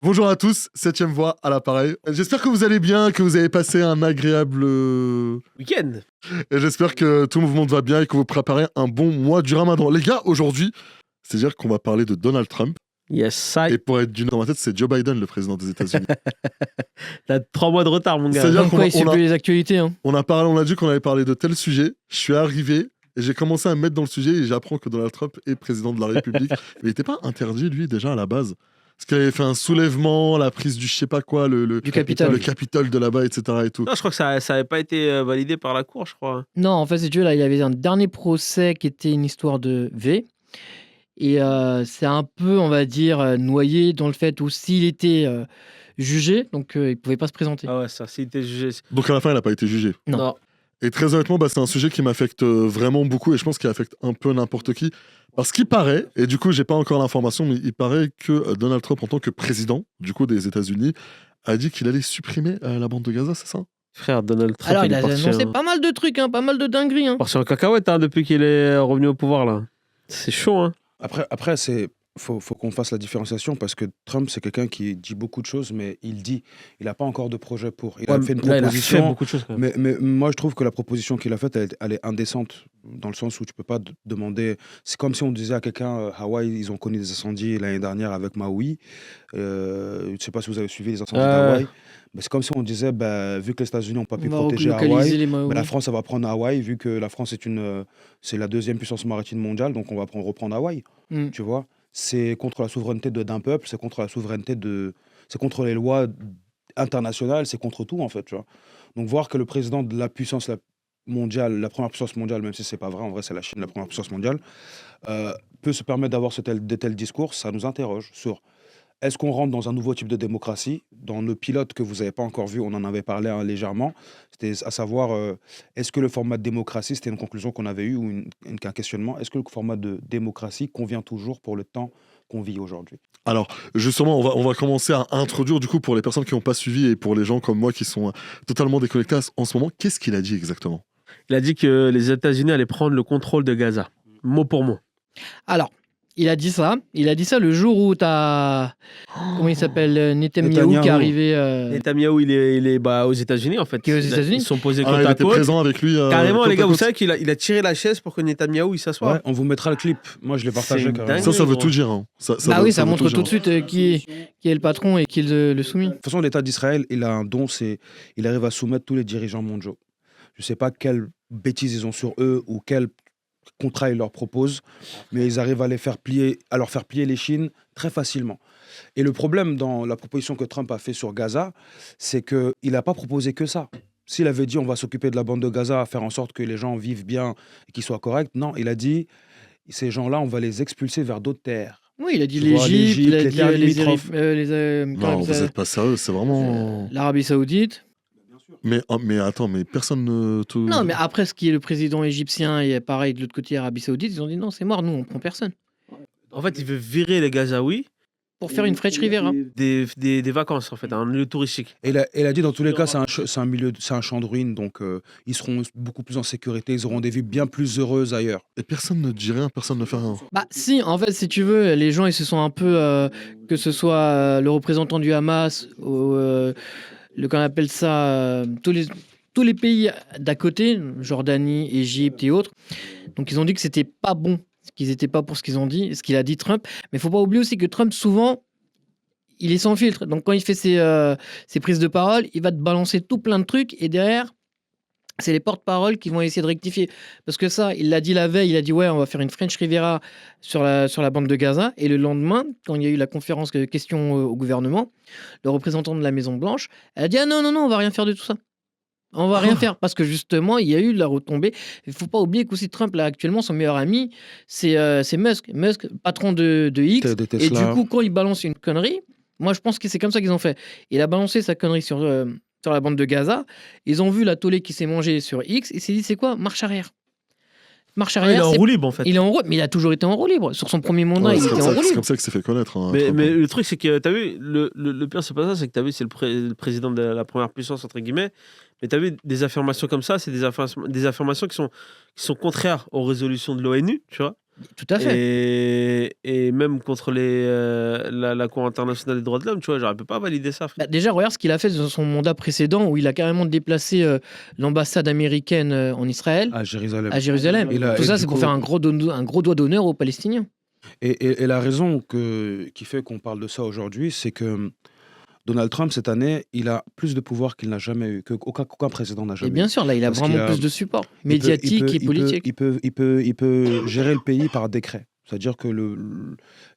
Bonjour à tous, 7ème voix à l'appareil. J'espère que vous allez bien, que vous avez passé un agréable week-end. Et j'espère que tout le mouvement va bien et que vous préparez un bon mois du Ramadan. Les gars, aujourd'hui, c'est-à-dire qu'on va parler de Donald Trump. Yes, ça. Et pour être d'une dans ma tête, c'est Joe Biden, le président des États-Unis. T'as 3 mois de retard, mon gars. C'est-à-dire qu'on il suit les actualités. Hein. On a dit qu'on allait parler de tel sujet. Je suis arrivé et j'ai commencé à me mettre dans le sujet et j'apprends que Donald Trump est président de la République. Mais il n'était pas interdit, lui, déjà, à la base. Parce qu'il avait fait un soulèvement, la prise du je sais pas quoi, le Capitole de là-bas, etc. Et tout. Non, je crois que ça n'avait pas été validé par la Cour, je crois. Non, en fait, si tu veux, là, il y avait un dernier procès qui était une histoire de V. Et c'est un peu, on va dire, noyé dans le fait où s'il était jugé, donc il ne pouvait pas se présenter. Ah ouais, ça, s'il était jugé. Donc à la fin, il n'a pas été jugé. Non. Et très honnêtement, c'est un sujet qui m'affecte vraiment beaucoup et je pense qu'il affecte un peu n'importe qui. Parce qu'il paraît, et du coup, j'ai pas encore l'information, mais il paraît que Donald Trump, en tant que président du coup des États-Unis, a dit qu'il allait supprimer la bande de Gaza, c'est ça? Frère, Donald Trump. Alors, il a annoncé pas mal de trucs, pas mal de dingueries. Hein. Parti en cacahuète depuis qu'il est revenu au pouvoir, là. C'est chaud, hein. Après faut qu'on fasse la différenciation parce que Trump, c'est quelqu'un qui dit beaucoup de choses, mais il n'a pas encore de projet pour. Il a fait une proposition. Il a fait beaucoup de choses, quand même. Mais moi, je trouve que la proposition qu'il a faite, elle est indécente dans le sens où tu peux pas demander. C'est comme si on disait à quelqu'un, Hawaï, ils ont connu des incendies l'année dernière avec Maui. Je sais pas si vous avez suivi les incendies d'Hawaï. Mais c'est comme si on disait, vu que les États-Unis n'ont pas pu protéger Hawaï, la France, ça va prendre Hawaï, vu que la France c'est la deuxième puissance maritime mondiale, donc on va reprendre Hawaï. Tu vois, c'est contre la souveraineté d'un peuple, c'est contre la souveraineté c'est contre les lois internationales, c'est contre tout en fait. Tu vois. Donc voir que le président de la puissance mondiale, la première puissance mondiale, même si c'est pas vrai, en vrai c'est la Chine la première puissance mondiale, peut se permettre d'avoir de tels discours, ça nous interroge sur. Est-ce qu'on rentre dans un nouveau type de démocratie? Dans le pilote que vous n'avez pas encore vu, on en avait parlé légèrement. C'était à savoir, est-ce que le format de démocratie, c'était une conclusion qu'on avait eue ou un questionnement, est-ce que le format de démocratie convient toujours pour le temps qu'on vit aujourd'hui? Alors, justement, on va commencer à introduire, du coup, pour les personnes qui n'ont pas suivi et pour les gens comme moi qui sont totalement déconnectés en ce moment, qu'est-ce qu'il a dit exactement? Il a dit que les États-Unis allaient prendre le contrôle de Gaza, mot pour mot. Alors, il a dit ça le jour où t'as comment il s'appelle Netanyahou qui est arrivé. Netanyahou, il est aux États-Unis en fait. Qui est aux États-Unis. Ils sont posés côte à côte. Il était présent avec lui. Carrément, les gars, vous savez qu'il a tiré la chaise pour que Netanyahou il s'assoie. Ouais, on vous mettra le clip. Moi, je l'ai partagé. Ça veut tout dire. Hein. Ça montre tout de suite qui est le patron et qui est le soumis. De toute façon, l'État d'Israël, il a un don, il arrive à soumettre tous les dirigeants mondiaux. Je sais pas quelles bêtises ils ont sur eux ou quels contrat ils leur proposent, mais ils arrivent à leur faire plier les chines très facilement. Et le problème dans la proposition que Trump a fait sur Gaza, c'est qu'il n'a pas proposé que ça. S'il avait dit on va s'occuper de la bande de Gaza, faire en sorte que les gens vivent bien et qu'ils soient corrects, non, il a dit ces gens-là, on va les expulser vers d'autres terres. Oui, il a dit l'Égypte, il a dit les non, vous n'êtes pas sérieux, c'est vraiment... l'Arabie Saoudite. Mais attends, mais personne ne... Non, mais après, ce qui est le président égyptien et pareil de l'autre côté, Arabie Saoudite, ils ont dit non, c'est mort, nous, on prend personne. En fait, il veut virer les Gazaouis pour faire une French Riviera. Des vacances, en fait, un lieu touristique. Et il a dit, dans tous les cas, c'est un champ de ruines, donc ils seront beaucoup plus en sécurité, ils auront des vies bien plus heureuses ailleurs. Et personne ne dit rien, personne ne fait rien. Bah si, en fait, si tu veux, les gens, ils se sont un peu... que ce soit le représentant du Hamas ou... qu'on appelle ça, tous les pays d'à côté, Jordanie, Égypte et autres. Donc ils ont dit que c'était pas bon, qu'ils n'étaient pas pour ce qu'ils ont dit, ce qu'il a dit Trump. Mais il faut pas oublier aussi que Trump, souvent, il est sans filtre. Donc quand il fait ses prises de parole, il va te balancer tout plein de trucs et derrière, c'est les porte-paroles qui vont essayer de rectifier. Parce que ça, il l'a dit la veille, il a dit ouais, on va faire une French Riviera sur la bande de Gaza. Et le lendemain, quand il y a eu la conférence de questions au gouvernement, le représentant de la Maison-Blanche, elle a dit ah non, on va rien faire de tout ça. On va rien faire parce que justement, il y a eu de la retombée. Il ne faut pas oublier qu'aussi Trump, là, actuellement, son meilleur ami, c'est Musk. Musk, patron de X. Et du coup, quand il balance une connerie, moi, je pense que c'est comme ça qu'ils ont fait. Il a balancé sa connerie sur la bande de Gaza. Ils ont vu la tollée qui s'est mangée sur X et il s'est dit c'est quoi? Marche arrière. Marche arrière. Il est en roue libre en fait. Il est en roue, mais il a toujours été en roue libre. Sur son premier mandat, il était en roue libre. C'est comme ça qu'il s'est fait connaître. Hein, mais le truc, c'est que t'as vu, le pire, c'est pas ça, c'est que t'as vu, c'est le président de la première puissance, entre guillemets. Mais t'as vu, des affirmations comme ça, c'est des affirmations qui sont contraires aux résolutions de l'ONU, tu vois. Tout à fait. Et même contre la Cour internationale des droits de l'homme, tu vois, genre, elle peut pas valider ça. Bah, déjà, regarde ce qu'il a fait dans son mandat précédent où il a carrément déplacé l'ambassade américaine en Israël, À Jérusalem. à Jérusalem. Tout ça, c'est pour faire un gros doigt d'honneur aux Palestiniens. Et la raison qui fait qu'on parle de ça aujourd'hui, c'est que Donald Trump, cette année, il a plus de pouvoir qu'il n'a jamais eu, qu'aucun président n'a Et jamais bien eu. sûr, là, il a Parce vraiment qu'il a- plus de support Il peut- médiatique et politique. Il peut gérer le pays par décret. C'est-à-dire que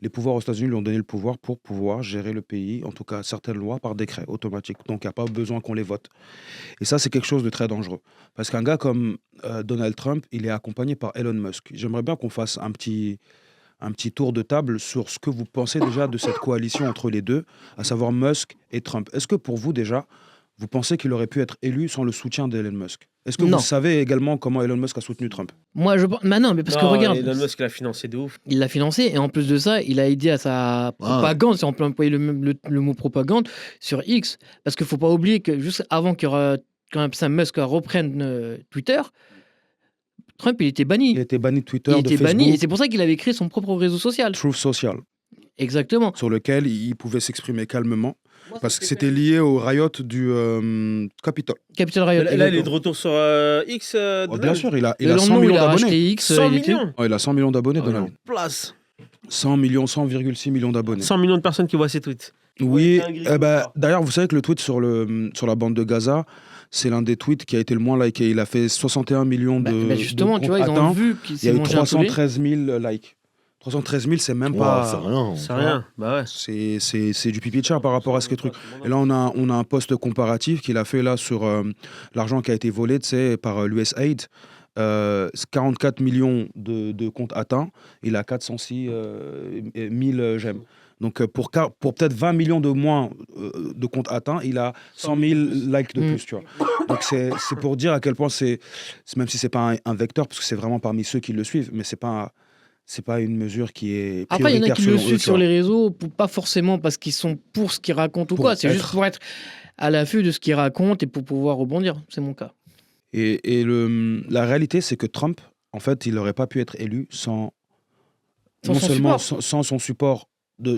les pouvoirs aux États-Unis lui ont donné le pouvoir pour pouvoir gérer le pays, en tout cas certaines lois, par décret automatique. Donc il n'y a pas besoin qu'on les vote. Et ça, c'est quelque chose de très dangereux. Parce qu'un gars comme Donald Trump, il est accompagné par Elon Musk. J'aimerais bien qu'on fasse un petit tour de table sur ce que vous pensez déjà de cette coalition entre les deux, à savoir Musk et Trump. Est-ce que pour vous déjà, vous pensez qu'il aurait pu être élu sans le soutien d'Elon Musk? Est-ce que Non. vous savez également comment Elon Musk a soutenu Trump? Moi, je pense. Bah non, mais parce que Non, regarde, Elon Musk l'a financé de ouf. il l'a financé et en plus de ça, il a aidé à sa propagande, si on peut employer le mot propagande, sur X. Parce qu'il ne faut pas oublier que juste avant quand Sam Musk reprenne Twitter, Trump, il était banni. Il était banni de Twitter, Il de était Facebook, banni et c'est pour ça qu'il avait créé son propre réseau social. Truth Social, Exactement. sur lequel il pouvait s'exprimer calmement, parce que c'était lié au riot du Capitole. Capital Riot. Là, il est de retour sur X. Oh, bien sûr, il a Le 100 lendemain où millions il a d'abonnés. racheté X, 100 il était- millions. Oh, il a 100 millions d'abonnés, On est en Donald. place. 100 millions, 100,6 millions d'abonnés. 100 millions de personnes qui voient ses tweets. Oui, Ouais, dinguerie. d'ailleurs, vous savez que le tweet sur la bande de Gaza, c'est l'un des tweets qui a été le moins liké. Il a fait 61 millions de justement, de tu vois, ils comptes ont atteints. vu qu'il Il y s'est a eu mangé un poulet. 313 000 likes. 313 000, c'est même Ouais, pas... c'est rien. C'est rien. Bah ouais. C'est du pipi de chat par rapport à ce que truc. Et là, on a un post comparatif qu'il a fait là sur l'argent qui a été volé, tu sais, par l'USAID. 44 millions de comptes atteints. Il a 406 000 j'aime. Donc pour peut-être 20 millions de moins de comptes atteints, il a 100 000 likes de plus, tu vois. Donc c'est pour dire à quel point même si c'est pas un vecteur, parce que c'est vraiment parmi ceux qui le suivent, mais c'est pas une mesure qui est Après, il y en a prioritaire qui le selon eux, suivent tu sur vois. les réseaux, pas forcément parce qu'ils sont pour ce qu'ils racontent ou Pour quoi. C'est juste être. pour être à l'affût de ce qu'ils racontent et pour pouvoir rebondir. C'est mon cas. Et la réalité, c'est que Trump, en fait, il n'aurait pas pu être élu sans Sans non son seulement support. sans son support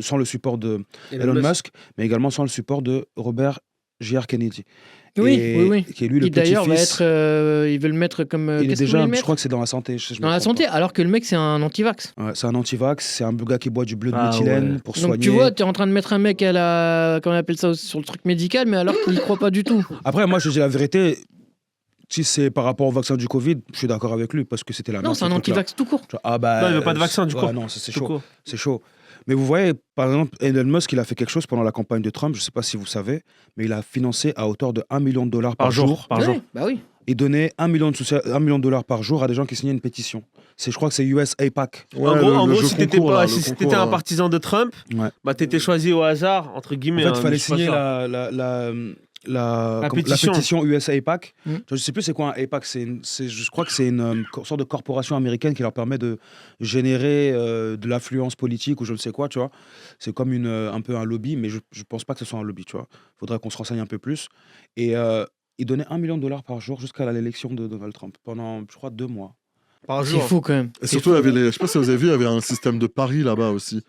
sans le support de Elon Musk, mais également sans le support de Robert J.R. Kennedy. Oui, Et oui. qui est lui le Qui d'ailleurs va petit-fils. être. Ils veulent le mettre comme. Il est Qu'est-ce qu'ils déjà, voulaient le je mettre crois que c'est dans la santé. Je me dans la trompe santé, alors que le mec, c'est un anti-vax. pas. Ouais, c'est un anti-vax, c'est un gars qui boit du bleu de Ah méthylène ouais. pour Donc soigner. tu vois, tu es en train de mettre un mec à la. Comment on appelle ça sur le truc médical, mais alors qu'il n'y croit pas du tout. Après, moi, je dis la vérité. Si c'est par rapport au vaccin du Covid, je suis d'accord avec lui parce que c'était la Non, merde. c'est un ce truc-là. anti-vax tout court. Tu vois, ah bah, Non, il veut pas de vaccin, du coup. ouais, non, c'est Tout chaud. court. C'est chaud. Mais vous voyez, par exemple, Elon Musk, il a fait quelque chose pendant la campagne de Trump, je ne sais pas si vous savez, mais il a financé à hauteur de $1 million par jour. Par Ouais, jour. Bah oui. Et donné $1 million par jour à des gens qui signaient une pétition. Je crois que c'est US APAC. Ouais, en gros, jeu si t'étais concours, là, le si concours, t'étais un là. partisan de Trump, Ouais. bah t'étais choisi au hasard, entre En guillemets. fait, hein, il fallait mais je suis pas signer sûr. la pétition. pétition US APAC. Mm. Je ne sais plus c'est quoi un APAC. Je crois que c'est une sorte de corporation américaine qui leur permet de générer de l'influence politique ou je ne sais quoi, tu vois. C'est comme un peu un lobby, mais je ne pense pas que ce soit un lobby, tu vois. Il faudrait qu'on se renseigne un peu plus. Et il donnait $1 million par jour jusqu'à l'élection de Donald Trump, pendant, je crois, 2 mois. Par C'est jour. fou quand même. Et surtout, il y avait je sais pas si vous avez vu, il y avait un système de paris là-bas aussi.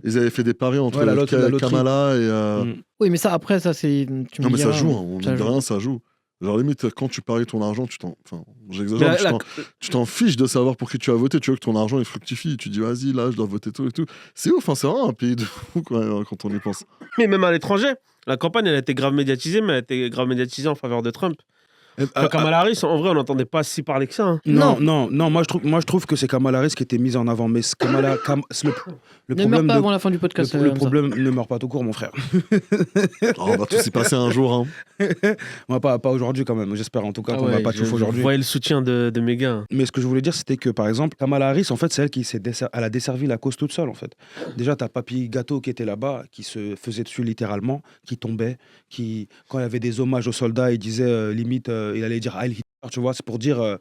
Ils avaient fait des paris entre Ouais, la loterie. Kamala et. Mm. Oui, mais ça, après, ça, c'est. tu me Non, mais ça diras, joue, hein, on ça dit joue. rien, ça joue. Genre, limite, quand tu paries ton argent, enfin, Mais j'exagère, la- mais la- tu t'en fiches de savoir pour qui tu as voté. Tu veux que ton argent il fructifie. Tu dis, vas-y, là, je dois voter tout et tout. C'est ouf, hein, c'est vraiment un pays de fou quand on y pense. Mais même à l'étranger, la campagne, elle a été grave médiatisée, mais elle a été grave médiatisée en faveur de Trump. Kamala Harris, en vrai, on n'entendait pas si parler que ça. Hein. Non, moi je trouve que c'est Kamala Harris qui était mise en avant. Mais le Ne meurs problème pas de- avant la fin du podcast. le Hamza. problème ne meurt pas tout court, mon frère. Oh, on va tous y passer un jour. Hein. On va pas aujourd'hui quand même. J'espère en tout cas qu'on va pas je chauffer aujourd'hui. voyais le soutien de mes gars. Mais ce que je voulais dire, c'était que par exemple, Kamala Harris, en fait, c'est elle qui elle a desservi la cause toute seule, en fait. Déjà, t'as Papy Gâteau qui était là-bas, qui se faisait dessus littéralement, qui tombait, quand il y avait des hommages aux soldats, il disait limite, il allait dire Heil Hitler, tu vois, c'est pour dire.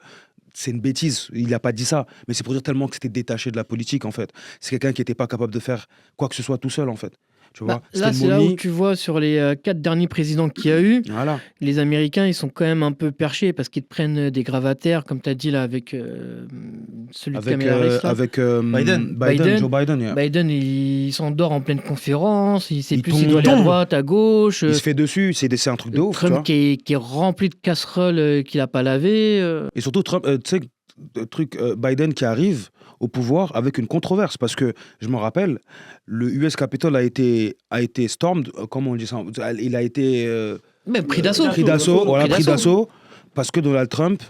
C'est une bêtise, il n'a pas dit ça, mais c'est pour dire tellement que c'était détaché de la politique en fait. C'est quelqu'un qui n'était pas capable de faire quoi que ce soit tout seul en fait. Tu vois, Là, c'est là où tu vois sur les 4 derniers présidents qu'il y a eu, Voilà. les Américains, ils sont quand même un peu perchés parce qu'ils te prennent des gravataires, comme tu as dit là, avec celui de Kamala Harris. Là. Avec Biden. Joe Biden. Yeah. Biden, il s'endort en pleine conférence, il sait Il plus s'il doit aller à tombe. droite, à gauche. Il se fait dessus, c'est un truc de ouf. Tu vois. Trump qui est rempli de casseroles qu'il n'a pas lavées. Et surtout, Trump, tu sais, le truc, Biden qui arrive au pouvoir avec une controverse, parce que je me rappelle, le US Capitol a été stormed, comment on dit ça, il a été Même pris d'assaut. pris d'assaut, parce que Donald Trump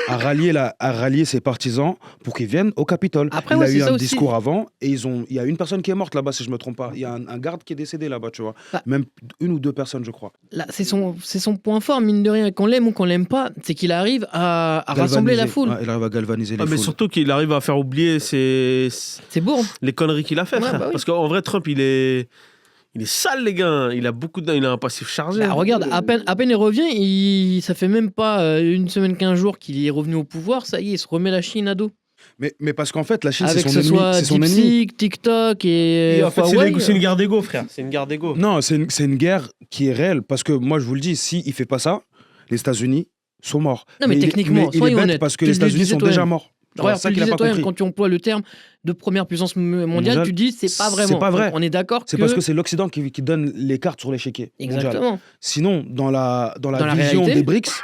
a rallié ses partisans pour qu'ils viennent au Capitole. Après, il ouais, a c'est eu ça un aussi. discours avant, et il y a une personne qui est morte là-bas, si je me trompe pas. Il y a un garde qui est décédé là-bas, tu vois. Ah. Même 1 ou 2 personnes, je crois. Là, c'est son point fort, mine de rien, qu'on l'aime ou qu'on l'aime pas, c'est qu'il arrive à rassembler la foule. Ouais, il arrive à galvaniser les mais foules. surtout qu'il arrive à faire oublier C'est beau. Hein. les conneries qu'il a fait, Ouais, frère. bah oui. Parce qu'en vrai, Trump, il est sale, les gars. Il a un passif chargé. Bah, regarde, à peine il revient, ça fait même pas 1 semaine, 15 jours qu'il est revenu au pouvoir, ça y est, il se remet la Chine à dos. Mais parce qu'en fait, la Chine, c'est Avec son ce ennemi. soit C'est son ennemi. DeepSeek, TikTok et en fait, Huawei. c'est une guerre d'ego, frère. C'est une guerre d'ego. Non, c'est une guerre qui est réelle. Parce que moi, je vous le dis, s'il ne fait pas ça, les États-unis sont morts. Non, mais techniquement, il est soyons bête honnêtes. parce que Tu les le États-Unis disais sont toi-même. déjà morts. Regarde, C'est ça tu qu'il le n'a disais pas toi-même, compris. quand tu emploies le terme de première puissance mondiale, Mondiale, tu dis c'est pas vraiment. c'est pas vrai. Donc, on est d'accord que... C'est parce que c'est l'Occident qui donne les cartes sur l'échiquier mondial. Exactement. Sinon, dans la la vision réalité- des BRICS,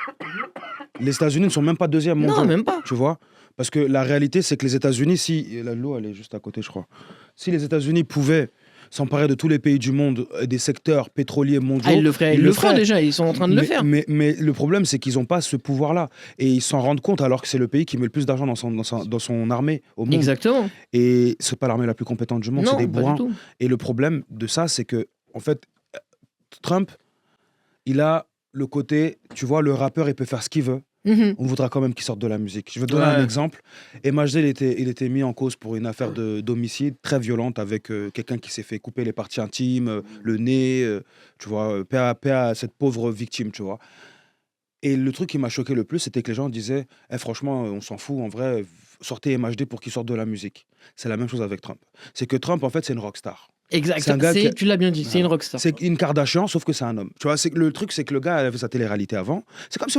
les États-Unis ne sont même pas deuxième mondial. Non, même pas. Tu vois? Parce que la réalité, c'est que les États-Unis, si l'eau, elle est juste à côté, je crois. Si les États-Unis pouvaient s'emparer de tous les pays du monde, des secteurs pétroliers mondiaux, Ah, ils le feraient. Ils le font déjà, ils sont en train de le faire. Mais le problème, c'est qu'ils n'ont pas ce pouvoir-là. Et ils s'en rendent compte alors que c'est le pays qui met le plus d'argent dans son armée au monde. Exactement. Et c'est pas l'armée la plus compétente du monde, Non, c'est des pas bourrins. du tout. Et le problème de ça, c'est que, en fait, Trump, il a le côté, tu vois, le rappeur, il peut faire ce qu'il veut. Mhm. On voudra quand même qu'il sorte de la musique. Je vais te donner Ouais. un exemple. MHD, il était mis en cause pour une affaire d'homicide très violente avec quelqu'un qui s'est fait couper les parties intimes, le nez, tu vois, paix à cette pauvre victime, tu vois. Et le truc qui m'a choqué le plus, c'était que les gens disaient franchement, on s'en fout, en vrai, sortez MHD pour qu'il sorte de la musique. C'est la même chose avec Trump. C'est que Trump, en fait, c'est une rockstar. Exact. C'est un gars qui- Tu l'as bien dit, c'est une rockstar. C'est une Kardashian, sauf que c'est un homme. Tu vois, le truc, c'est que le gars avait sa télé-réalité avant. C'est comme si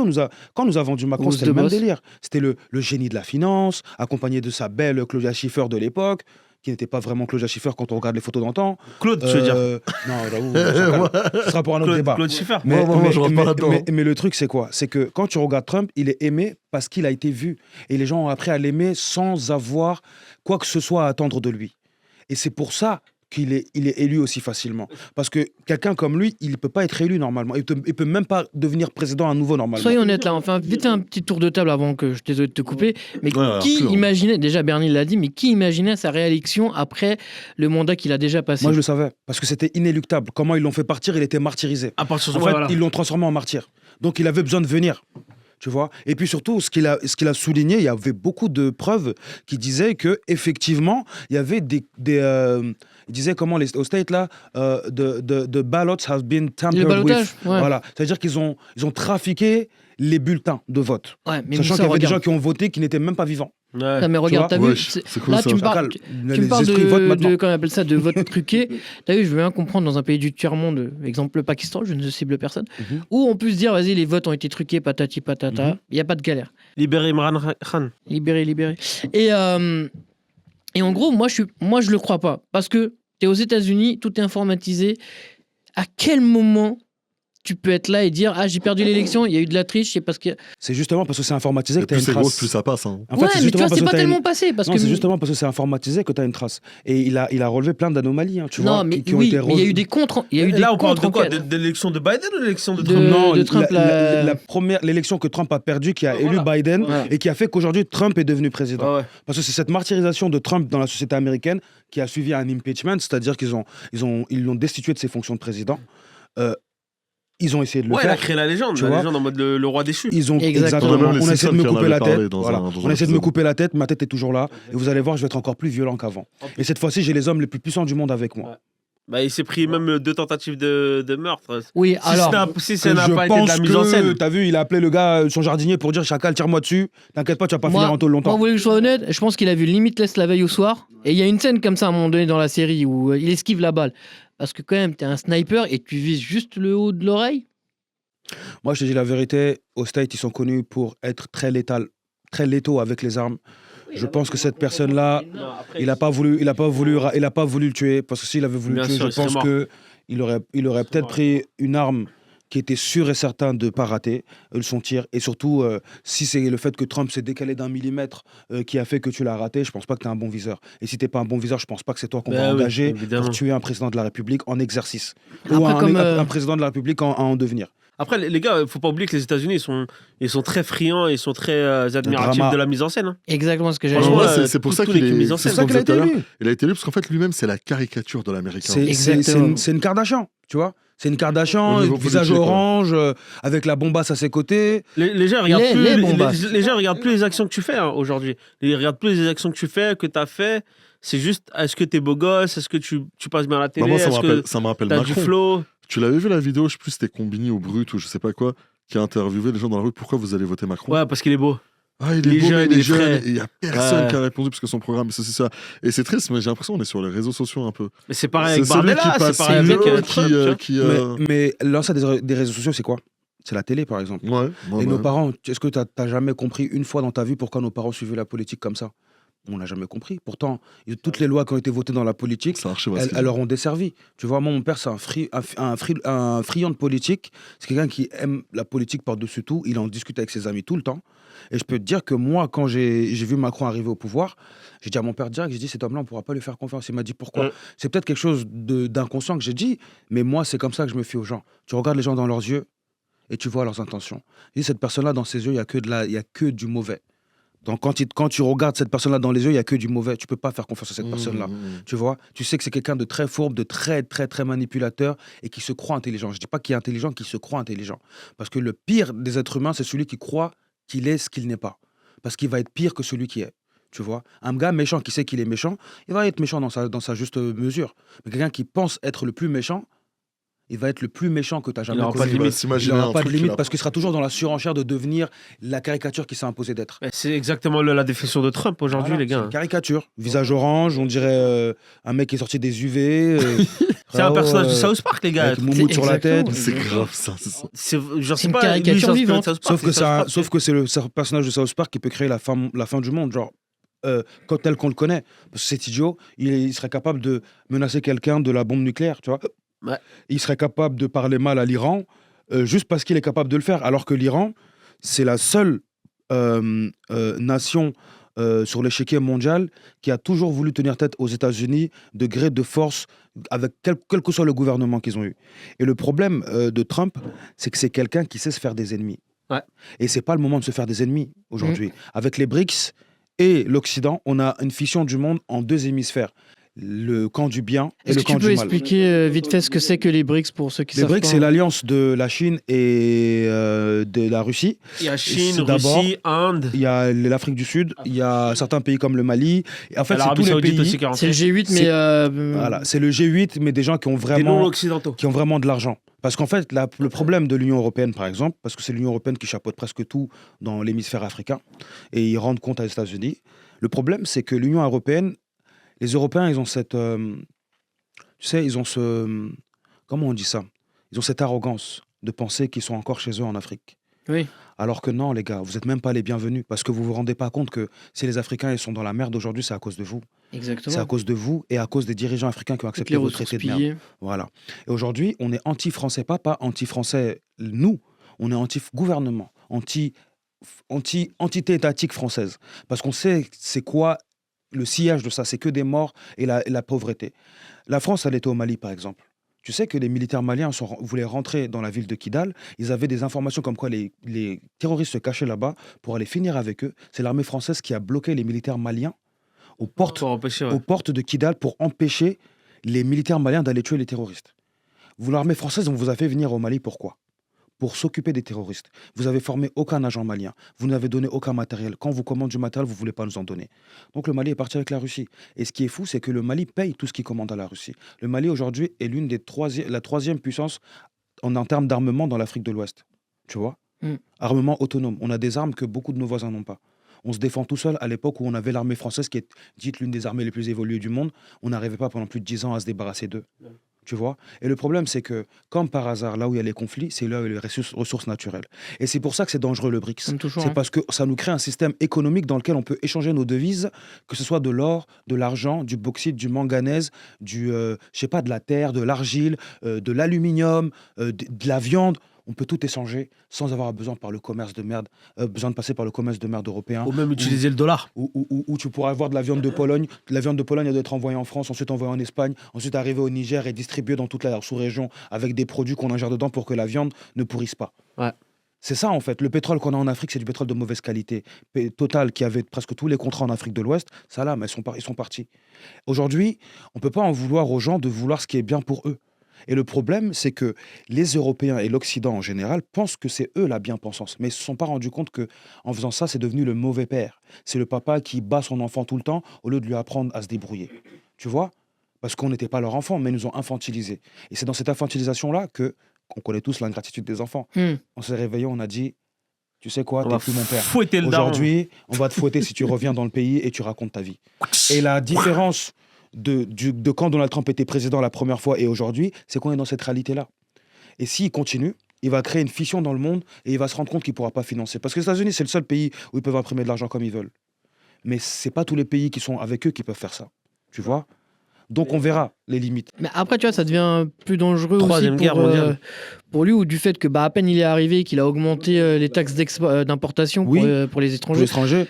quand on nous a vendu Macron, Rose c'était de le même Boss. délire. C'était le génie de la finance, accompagné de sa belle Claudia Schiffer de l'époque, qui n'était pas vraiment Claudia Schiffer quand on regarde les photos d'antan. Claude, tu veux dire. Non, j'avoue, ce sera pour un autre débat. Claude Schiffer. Moi, je rentre pas là-dedans. Mais le truc, c'est quoi? C'est que quand tu regardes Trump, il est aimé parce qu'il a été vu. Et les gens ont appris à l'aimer sans avoir quoi que ce soit à attendre de lui. Et c'est pour ça qu'il est élu aussi facilement. Parce que quelqu'un comme lui, il ne peut pas être élu normalement. Il peut même pas devenir président à nouveau normalement. Soyons honnêtes là, enfin, vite un petit tour de table avant que je suis désolé de te couper. Mais Ouais, qui alors, imaginait, déjà Bernie l'a dit, mais qui imaginait sa réélection après le mandat qu'il a déjà passé? Moi, je le savais. Parce que c'était inéluctable. Comment ils l'ont fait partir, il était martyrisé. À partir de En fait, ils l'ont transformé en martyr. Donc, il avait besoin de venir. Tu vois. Et puis surtout, ce qu'il a souligné, il y avait beaucoup de preuves qui disaient que effectivement, il y avait il disait comment aux States là, the ballots have been Le tampered ballottage, with. ouais. Voilà, c'est-à-dire qu'ils ont trafiqué les bulletins de vote, Ouais, mais sachant ça, qu'il y avait des regarde. gens qui ont voté qui n'étaient même pas vivants. Ouais. Non, mais regarde, t'as vois vu, Wesh, c'est cool, là ça. tu me parles, Chacal, tu les me parles esprits votent maintenant. comment on appelle ça, de vote truqué. T'as vu, je veux bien comprendre dans un pays du tiers-monde, exemple le Pakistan, je ne cible personne, Mhm. où on peut se dire, vas-y, les votes ont été truqués, patati patata, Mhm. il n'y a pas de galère. Libérer Imran Khan. Libéré. Et en gros, moi, je le crois pas. Parce que tu es aux États-Unis, tout est informatisé. À quel moment tu peux être là et dire ah j'ai perdu l'élection, il y a eu de la triche, c'est parce que C'est justement parce que c'est informatisé que Et tu as plus une c'est gros, trace. plus ça passe. Hein. En fait, ouais, c'est mais tu justement vois, parce c'est que pas t'as une- tellement passé parce Non, que c'est justement parce que c'est informatisé que tu as une trace. Et il a relevé plein d'anomalies, hein, tu non, vois, mais qui ont oui, été mais il y a eu des contre, il y a eu des Là, on parle de quoi? contre-enquêtes. De l'élection de Biden ou de l'élection de De- Trump? Non, Trump, la première, l'élection que Trump a perdue, qui a élu Voilà. Biden Ouais. et qui a fait qu'aujourd'hui Trump est devenu président. Ah ouais. Parce que c'est cette martyrisation de Trump dans la société américaine qui a suivi un impeachment, c'est-à-dire qu'ils l'ont destitué de ses fonctions de président. Ils ont essayé de le Ouais, il a faire. créé la légende. Tu La vois. légende en mode le roi déchu. Ils ont Exactement. exactement. Même les On a essayé de Simpsons me qui en couper la avaient tête. parlé dans Voilà. un On a essayé de épisode. me couper la tête. Ma tête est toujours là. Et vous allez voir, je vais être encore plus violent qu'avant. Et cette fois-ci, j'ai les hommes les plus puissants du monde avec moi. Ouais. Bah, il s'est pris même 2 tentatives de meurtre. Oui, alors Si ça Que n'a je pas été de la pense mise en que, scène. t'as vu, il a appelé le gars, son jardinier, pour dire Chacal, tire-moi dessus. T'inquiète pas, tu vas pas finir en taule moi, longtemps. vous voulez que je sois honnête, je pense qu'il a vu Limitless la veille au soir. Et il y a une scène comme ça à un moment donné dans la série où il esquive la balle. Parce que quand même, t'es un sniper et tu vises juste le haut de l'oreille. Moi, je te dis la vérité, aux States, ils sont connus pour être très létaux avec les armes. Je pense que cette personne-là, Non, après, il n'a pas voulu le tuer, parce que s'il avait voulu Bien le tuer, sûr, je il serait pense mort. que il aurait peut-être mort. pris une arme qui était sûr et certain de ne pas rater son tir. Et surtout, si c'est le fait que Trump s'est décalé d'1 millimètre qui a fait que tu l'as raté, je pense pas que tu es un bon viseur. Et si tu n'es pas un bon viseur, je pense pas que c'est toi qu'on va Ben oui, engager évidemment. pour tuer un président de la République en exercice. Après, Ou comme, un président de la République en devenir. Après, les gars, il faut pas oublier que les États-Unis, ils sont très friands, ils sont très admiratifs drama. de la mise en scène. Hein. Exactement ce que j'allais Franchement, dire. Ouais, c'est pour tous ça les qu'il films mis en est. scène. C'est ça qu'il a été élu. Il a été élu parce qu'en fait, lui-même, c'est la caricature de l'américain. Exactement. C'est une Kardashian, tu vois. C'est une Kardashian, Au niveau visage politique, orange, avec la bombasse à ses côtés. Les gens regardent Les bombasses. les gens regardent plus les actions que tu fais aujourd'hui. Ils regardent plus les actions que tu fais, que tu as fait. C'est juste, est-ce que t'es beau gosse, est-ce que tu passes bien à la télé, Moi, est-ce que ça me rappelle t'as du Macron. flow. Tu l'avais vu la vidéo, je sais plus si c'était Combini ou Brut ou je sais pas quoi, qui a interviewé les gens dans la rue. Pourquoi vous allez voter Macron? Ouais, parce qu'il est beau. Ah, il il est est beau, jeune, mais il il est est jeune. frais. Et il n'y a personne Ouais. qui a répondu parce que son programme, c'est ça. Et c'est triste, mais j'ai l'impression qu'on est sur les réseaux sociaux un peu. Mais c'est pareil avec C'est celui Bardella, qui passe, c'est pareil c'est avec l'autre Trump. tu vois. qui, Mais l'ancêtre des réseaux sociaux, c'est quoi? C'est la télé, par exemple. Ouais, Et nos parents, est-ce que tu n'as jamais compris une fois dans ta vie pourquoi nos parents suivaient la politique comme ça? On n'a jamais compris. Pourtant, toutes les lois qui ont été votées dans la politique, ça marche elles leur ont desservi. Tu vois, moi, mon père, c'est un friand de politique. C'est quelqu'un qui aime la politique par-dessus tout. Il en discute avec ses amis tout le temps. Et je peux te dire que moi, quand j'ai vu Macron arriver au pouvoir, j'ai dit à mon père direct, j'ai dit, cet homme-là, on ne pourra pas lui faire confiance. Il m'a dit, pourquoi? Ouais. C'est peut-être quelque chose d'inconscient que j'ai dit, mais moi, c'est comme ça que je me fie aux gens. Tu regardes les gens dans leurs yeux et tu vois leurs intentions. Et cette personne-là, dans ses yeux, il n'y a que du mauvais. Donc, quand tu regardes cette personne-là dans les yeux, il n'y a que du mauvais. Tu ne peux pas faire confiance à cette personne-là. Tu vois, tu sais que c'est quelqu'un de très fourbe, de très, très, très manipulateur et qui se croit intelligent. Je ne dis pas qu'il est intelligent, qu'il se croit intelligent. Parce que le pire des êtres humains, c'est celui qui croit qu'il est ce qu'il n'est pas. Parce qu'il va être pire que celui qui est. Tu vois, un gars méchant qui sait qu'il est méchant, il va être méchant dans sa juste mesure. Mais quelqu'un qui pense être le plus méchant, il va être le plus méchant que tu as jamais aura pas de connu. limite. Il n'aura pas de limite parce qu'il sera toujours dans la surenchère de devenir la caricature qui s'est imposée d'être. Mais c'est exactement la définition de Trump aujourd'hui, Voilà, les gars. c'est une caricature. Visage orange, on dirait un mec qui est sorti des UV. C'est un personnage de South Park, les gars. Avec moumoute sur la tête. exactement. C'est grave ça, c'est ça. Genre, C'est une caricature vivante. Sauf que c'est le personnage de South Park qui peut créer la fin du monde, genre tel qu'on le connaît. Parce que cet idiot, il serait capable de menacer quelqu'un de la bombe nucléaire, tu vois. Ouais. Il serait capable de parler mal à l'Iran juste parce qu'il est capable de le faire. Alors que l'Iran, c'est la seule nation sur l'échiquier mondial qui a toujours voulu tenir tête aux États-Unis de gré de force, avec quel que soit le gouvernement qu'ils ont eu. Et le problème de Trump, c'est que c'est quelqu'un qui sait se faire des ennemis. Ouais. Et c'est pas le moment de se faire des ennemis aujourd'hui. Avec les BRICS et l'Occident, on a une fission du monde en 2 hémisphères. Le camp du bien et Est-ce le que tu camp peux du mal. expliquer vite fait ce que c'est que les BRICS pour ceux qui Les savent BRICS, pas? c'est l'alliance de la Chine et de la Russie. Il y a Chine, C'est d'abord- Russie, Inde. Il y a l'Afrique du Sud, il y a certains pays comme le Mali. Et en fait, c'est l'Arabie tous les Saoudite pays. aussi qui est C'est le rentré. G8, mais C'est- Voilà, c'est le G8, mais des gens qui ont Des non vraiment, occidentaux. de l'argent. Parce qu'en fait, le problème de l'Union européenne, par exemple, parce que c'est l'Union européenne qui chapeaute presque tout dans l'hémisphère africain, et ils rendent compte aux États-Unis, le problème, c'est que l'Union européenne, les Européens, ils ont cette... tu sais, ils ont ce... Comment on dit ça? Ils ont cette arrogance de penser qu'ils sont encore chez eux en Afrique. Oui. Alors que non, les gars, vous n'êtes même pas les bienvenus, parce que vous vous rendez pas compte que si les Africains ils sont dans la merde aujourd'hui, c'est à cause de vous. C'est à Exactement. cause de vous et à cause des dirigeants africains qui ont Toutes accepté les vos ressources traités de merde. pillées. Voilà. Et aujourd'hui, on est anti-français, pas anti-français, nous, on est anti-gouvernement, entité étatique française. Parce qu'on sait c'est quoi le sillage de ça, c'est que des morts et la pauvreté. La France, elle était au Mali, par exemple. Tu sais que les militaires maliens voulaient rentrer dans la ville de Kidal. Ils avaient des informations comme quoi les terroristes se cachaient là-bas pour aller finir avec eux. C'est l'armée française qui a bloqué les militaires maliens aux portes Pour empêcher, ouais. aux portes de Kidal pour empêcher les militaires maliens d'aller tuer les terroristes. Vous, l'armée française, on vous a fait venir au Mali, pourquoi? Pour s'occuper des terroristes. Vous avez formé aucun agent malien. Vous n'avez donné aucun matériel. Quand vous commandez du matériel, vous ne voulez pas nous en donner. Donc le Mali est parti avec la Russie. Et ce qui est fou, c'est que le Mali paye tout ce qu'il commande à la Russie. Le Mali, aujourd'hui, est la troisième puissance en termes d'armement dans l'Afrique de l'Ouest. Tu vois? Armement autonome. On a des armes que beaucoup de nos voisins n'ont pas. On se défend tout seul à l'époque où on avait l'armée française qui est dite l'une des armées les plus évoluées du monde. On n'arrivait pas pendant plus de 10 ans à se débarrasser d'eux. Tu vois? Et le problème, c'est que, comme par hasard, là où il y a les conflits, c'est là où il y a les ressources naturelles. Et c'est pour ça que c'est dangereux le BRICS. Comme toujours. C'est Hein. parce que ça nous crée un système économique dans lequel on peut échanger nos devises, que ce soit de l'or, de l'argent, du bauxite, du manganèse, je sais pas, de la terre, de l'argile, de l'aluminium, de la viande. On peut tout échanger sans avoir besoin besoin de passer par le commerce de merde européen. Ou même utiliser le dollar. Où tu pourras avoir de la viande de Pologne. La viande de Pologne, elle doit être envoyée en France, ensuite envoyée en Espagne, ensuite arriver au Niger et distribuée dans toute la sous-région avec des produits qu'on ingère dedans pour que la viande ne pourrisse pas. Ouais. C'est ça en fait. Le pétrole qu'on a en Afrique, c'est du pétrole de mauvaise qualité. Total, qui avait presque tous les contrats en Afrique de l'Ouest, ça là, mais ils sont partis. Aujourd'hui, on ne peut pas en vouloir aux gens de vouloir ce qui est bien pour eux. Et le problème, c'est que les Européens et l'Occident en général pensent que c'est eux la bien-pensance, mais ils ne se sont pas rendus compte qu'en faisant ça, c'est devenu le mauvais père. C'est le papa qui bat son enfant tout le temps au lieu de lui apprendre à se débrouiller. Tu vois? Parce qu'on n'était pas leur enfant, mais ils nous ont infantilisés. Et c'est dans cette infantilisation-là qu'on connaît tous l'ingratitude des enfants. On s'est réveillés, on a dit, tu sais quoi, t'es plus mon père. Fouetter le daron. Aujourd'hui, on va te fouetter si tu reviens dans le pays et tu racontes ta vie. Et la différence de quand Donald Trump était président la première fois et aujourd'hui, c'est qu'on est dans cette réalité-là. Et s'il continue, il va créer une fission dans le monde et il va se rendre compte qu'il ne pourra pas financer. Parce que les États-Unis, c'est le seul pays où ils peuvent imprimer de l'argent comme ils veulent. Mais ce n'est pas tous les pays qui sont avec eux qui peuvent faire ça. Tu vois? Donc on verra les limites. Mais après, tu vois, ça devient plus dangereux Troisième aussi guerre mondiale. pour lui, ou du fait que à peine il est arrivé, qu'il a augmenté les taxes d'importation Oui. pour les Pour étrangers. les étrangers.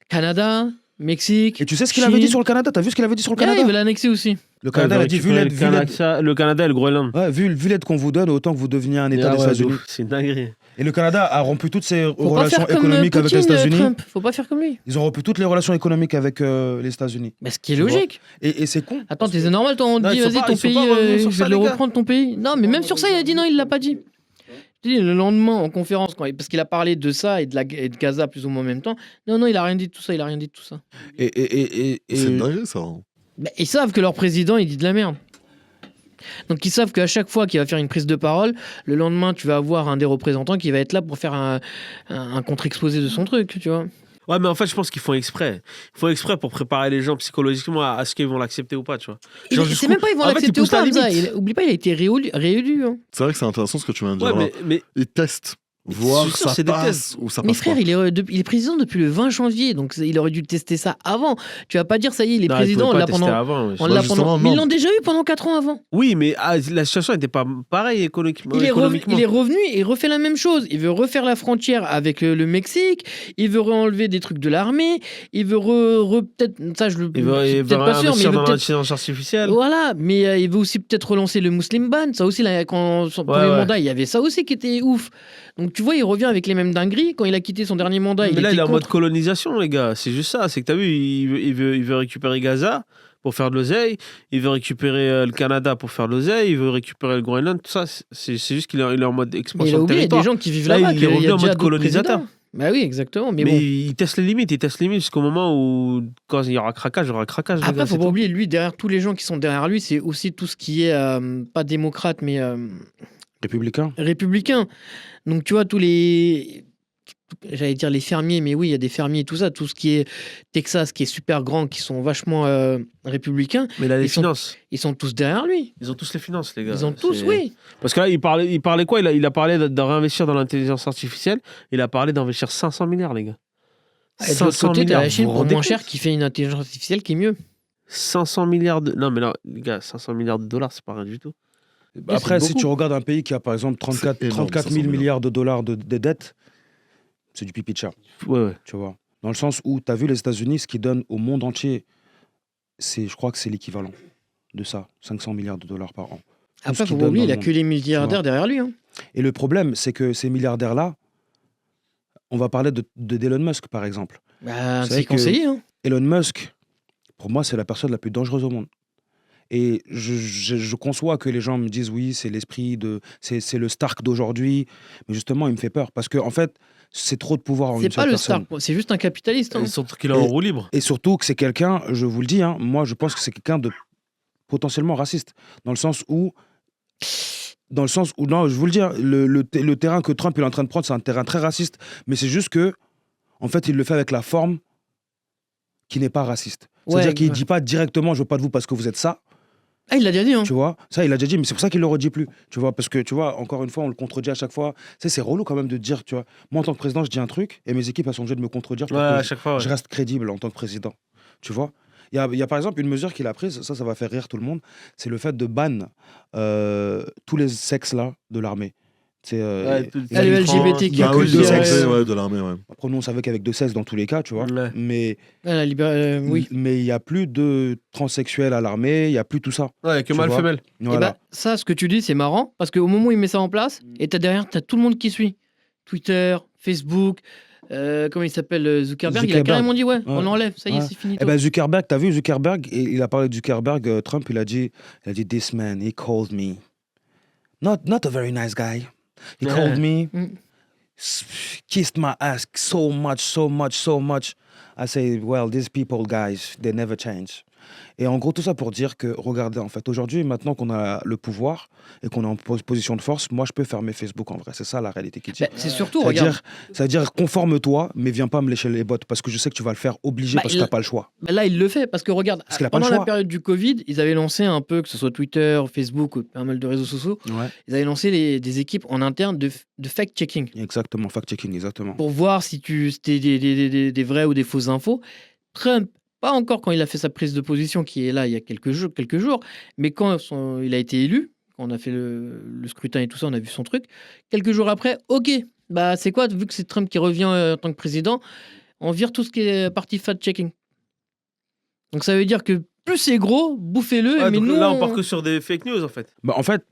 Canada, Mexique. Et tu sais ce qu'il avait dit sur le Canada? T'as vu ce qu'il avait dit sur le Ouais, Canada? il veut l'annexer aussi. Le Canada, il a dit, vu l'aide le Canada et le Groenland. vu l'aide qu'on vous donne, autant que vous deveniez un État Ah des ouais, États-Unis. c'est une dinguerie. Et le Canada a rompu toutes ses Faut pas relations faire comme économiques avec les Poutine, États-Unis. Trump. Faut pas faire comme lui. Ils ont rompu toutes les relations économiques avec les États-Unis. Mais ce qui est Tu vois. logique. Et c'est con. Attends, c'est normal, on Non, dit, il faut vas-y, pas- ton il faut pays, pas revenir sur je ça, vais le les gars. reprendre ton pays. Non, mais même sur ça, il a dit non, il l'a pas dit. Je dis, le lendemain, en conférence, parce qu'il a parlé de ça et de Gaza plus ou moins en même temps. Non, il a rien dit de tout ça, il a rien dit de tout ça. Et C'est dingue, ça. Bah, ils savent que leur président, il dit de la merde. Donc ils savent qu'à chaque fois qu'il va faire une prise de parole, le lendemain, tu vas avoir un des représentants qui va être là pour faire un contre-exposé de son truc, tu vois. Ouais, mais en fait, je pense qu'ils font exprès. Ils font exprès pour préparer les gens psychologiquement à ce qu'ils vont l'accepter ou pas, tu vois. Genre, C'est jusqu'où- même pas ils vont en fait, l'accepter ils ou poussent la pas, Hamza. limite. Oublie pas, il a été réélu. Hein. C'est vrai que c'est intéressant ce que tu viens de dire. Ouais, là. mais Ils testent. Mais Voir c'est sûr, ça c'est des passe tests. ou ça Mais passe frère, pas. il est président depuis le 20 janvier, donc il aurait dû tester ça avant. Tu vas pas dire, ça y est, il est non, ils président, on pouvaient l'a pas tester pendant... avant, ouais. On l'a justement, pendant... non. Mais ils l'ont déjà eu pendant 4 ans avant. Oui, mais la situation n'était pas pareille économiquement. Il est revenu et il refait la même chose. Il veut refaire la frontière avec le Mexique. Il veut enlever des trucs de l'armée. Il veut peut-être... Ça, je le... Il veut je suis peut-être pas sûr, mais investir il veut dans peut-être... l'intelligence artificielle. Voilà, mais il veut aussi peut-être relancer le Muslim ban. Ça aussi, là, quand son premier ouais. mandat, il y avait ça aussi qui était ouf. Donc tu vois, il revient avec les mêmes dingueries. Quand il a quitté son dernier mandat, Mais là, était il est en mode contre. colonisation, les gars. C'est juste ça. C'est que t'as vu, il veut récupérer Gaza pour faire de l'oseille. Il veut récupérer le Canada pour faire de l'oseille. Il veut récupérer le Groenland. Tout ça, c'est juste qu'il est en mode Mais il expansion a de oublié, il y a territoire. des gens qui vivent Là, là-bas. il est qu'il y a revenu en déjà mode d'autres colonisateur. présidents. Bah oui, exactement. Mais Mais bon. il teste les limites. Il teste les limites jusqu'au moment où, quand il y aura craquage, il y aura craquage. les Après, gars, faut c'est pas tout. oublier, lui, derrière tous les gens qui sont derrière lui, c'est aussi tout ce qui est pas démocrate, mais Républicain. républicain. Donc tu vois, j'allais dire les fermiers, mais oui, il y a des fermiers et tout ça, tout ce qui est Texas, qui est super grand, qui sont vachement républicains, Mais là, les Ils sont- finances. ils sont tous derrière lui. Ils ont tous les finances, les gars. Ils ont tous, C'est- oui. Parce que là, il parlait quoi il a parlé de réinvestir dans l'intelligence artificielle. Il a parlé d'investir 500 milliards, les gars. Et de l'autre côté, t'as la Chine vous pour rendez moins compte cher qui fait une intelligence artificielle qui est mieux. 500 milliards de... Non, mais là, les gars, 500 milliards de dollars, c'est pas rien du tout. Après, c'est si beaucoup. tu regardes un pays qui a par exemple 34 C'est énorme, 000 500 milliards de dollars de dettes, c'est du pipi de chat, Ouais. tu vois. Dans le sens où tu as vu les États-Unis, ce qu'ils donnent au monde entier, je crois que c'est l'équivalent de ça, 500 milliards de dollars par an. Après, ce faut qu'il pas donne oublier, dans il a le que les milliardaires vois. derrière lui. Hein. Et le problème, c'est que ces milliardaires-là, on va parler d'Elon Musk, par exemple. Bah, C'est c'est vrai que- conseillé. Hein. Elon Musk, pour moi, c'est la personne la plus dangereuse au monde. Et je conçois que les gens me disent oui, c'est c'est le Stark d'aujourd'hui, mais justement, il me fait peur parce que en fait, c'est trop de pouvoir en une C'est pas seule le personne. star, c'est juste un capitaliste. Hein. Surtout qu'il est en roue libre. Et surtout que c'est quelqu'un, je vous le dis, hein, moi, je pense que c'est quelqu'un de potentiellement raciste, dans le sens où, non, je vous le dis, hein, le terrain que Trump est en train de prendre, c'est un terrain très raciste, mais c'est juste que, en fait, il le fait avec la forme qui n'est pas raciste. C'est-à-dire Ouais, qu'il ouais. dit pas directement, je veux pas de vous parce que vous êtes ça. Ah, il l'a déjà dit, hein. Tu vois, ça, il a déjà dit, mais c'est pour ça qu'il le redit plus. Tu vois, parce que, tu vois, encore une fois, on le contredit à chaque fois. Tu sais, c'est relou quand même de dire, tu vois, moi, en tant que président, je dis un truc et mes équipes, elles sont obligées de me contredire pour Ouais, que à chaque fois. je reste crédible en tant que président. Tu vois, il y a par exemple une mesure qu'il a prise, ça va faire rire tout le monde, c'est le fait de ban tous les sexes-là de l'armée. C'est Ouais, tout- Ah, le LGBTQ+, a Ah que oui, deux j'ai sexes. pensé, ouais, de l'armée, ouais. Après, nous, on savait qu'avec 2 sexes dans tous les cas, tu vois. Ouais. Mais Ah, oui. mais il n'y a plus de transsexuels à l'armée, il n'y a plus tout ça. Ouais, que Tu mâle vois. femelle. Et Voilà. bah, ça, ce que tu dis, c'est marrant, parce qu'au moment où il met ça en place, et derrière, t'as tout le monde qui suit. Twitter, Facebook, comment il s'appelle, Zuckerberg, il a Zuckerberg. carrément dit, ouais, on Ouais. enlève, ça y est, Ouais. c'est fini. Eh ben Zuckerberg, t'as vu Zuckerberg, il a parlé de Zuckerberg, Trump, il a dit, this man, he called me. Not a very nice guy. He Ouais. called me, Mm. kissed my ass so much. I say, well, these people, guys, they never change. Et en gros, tout ça pour dire que, regardez, en fait, aujourd'hui, maintenant qu'on a le pouvoir et qu'on est en position de force, moi, je peux fermer Facebook en vrai. C'est ça la réalité qui dit. Bah, c'est surtout, regarde, C'est-à-dire, conforme-toi, mais viens pas me lécher les bottes parce que je sais que tu vas le faire obligé Bah, parce que il- t'as pas le choix. bah là, il le fait, parce que regarde, Parce qu'il a pas pendant le la choix. période du Covid, ils avaient lancé un peu, que ce soit Twitter, Facebook, ou pas mal de réseaux sociaux, Ouais. ils avaient lancé des équipes en interne de fact-checking, Exactement, fact-checking, exactement. pour voir si c'était des vraies ou des fausses infos. Trump, pas encore quand il a fait sa prise de position, qui est là il y a quelques jours, mais quand il a été élu, quand on a fait le scrutin et tout ça, on a vu son truc. Quelques jours après, ok, bah c'est quoi, vu que c'est Trump qui revient en tant que président, on vire tout ce qui est partie fact-checking. Donc ça veut dire que plus c'est gros, bouffez-le, Ouais, mais donc nous... là, on part que sur des fake news, en fait. Bah, en fait,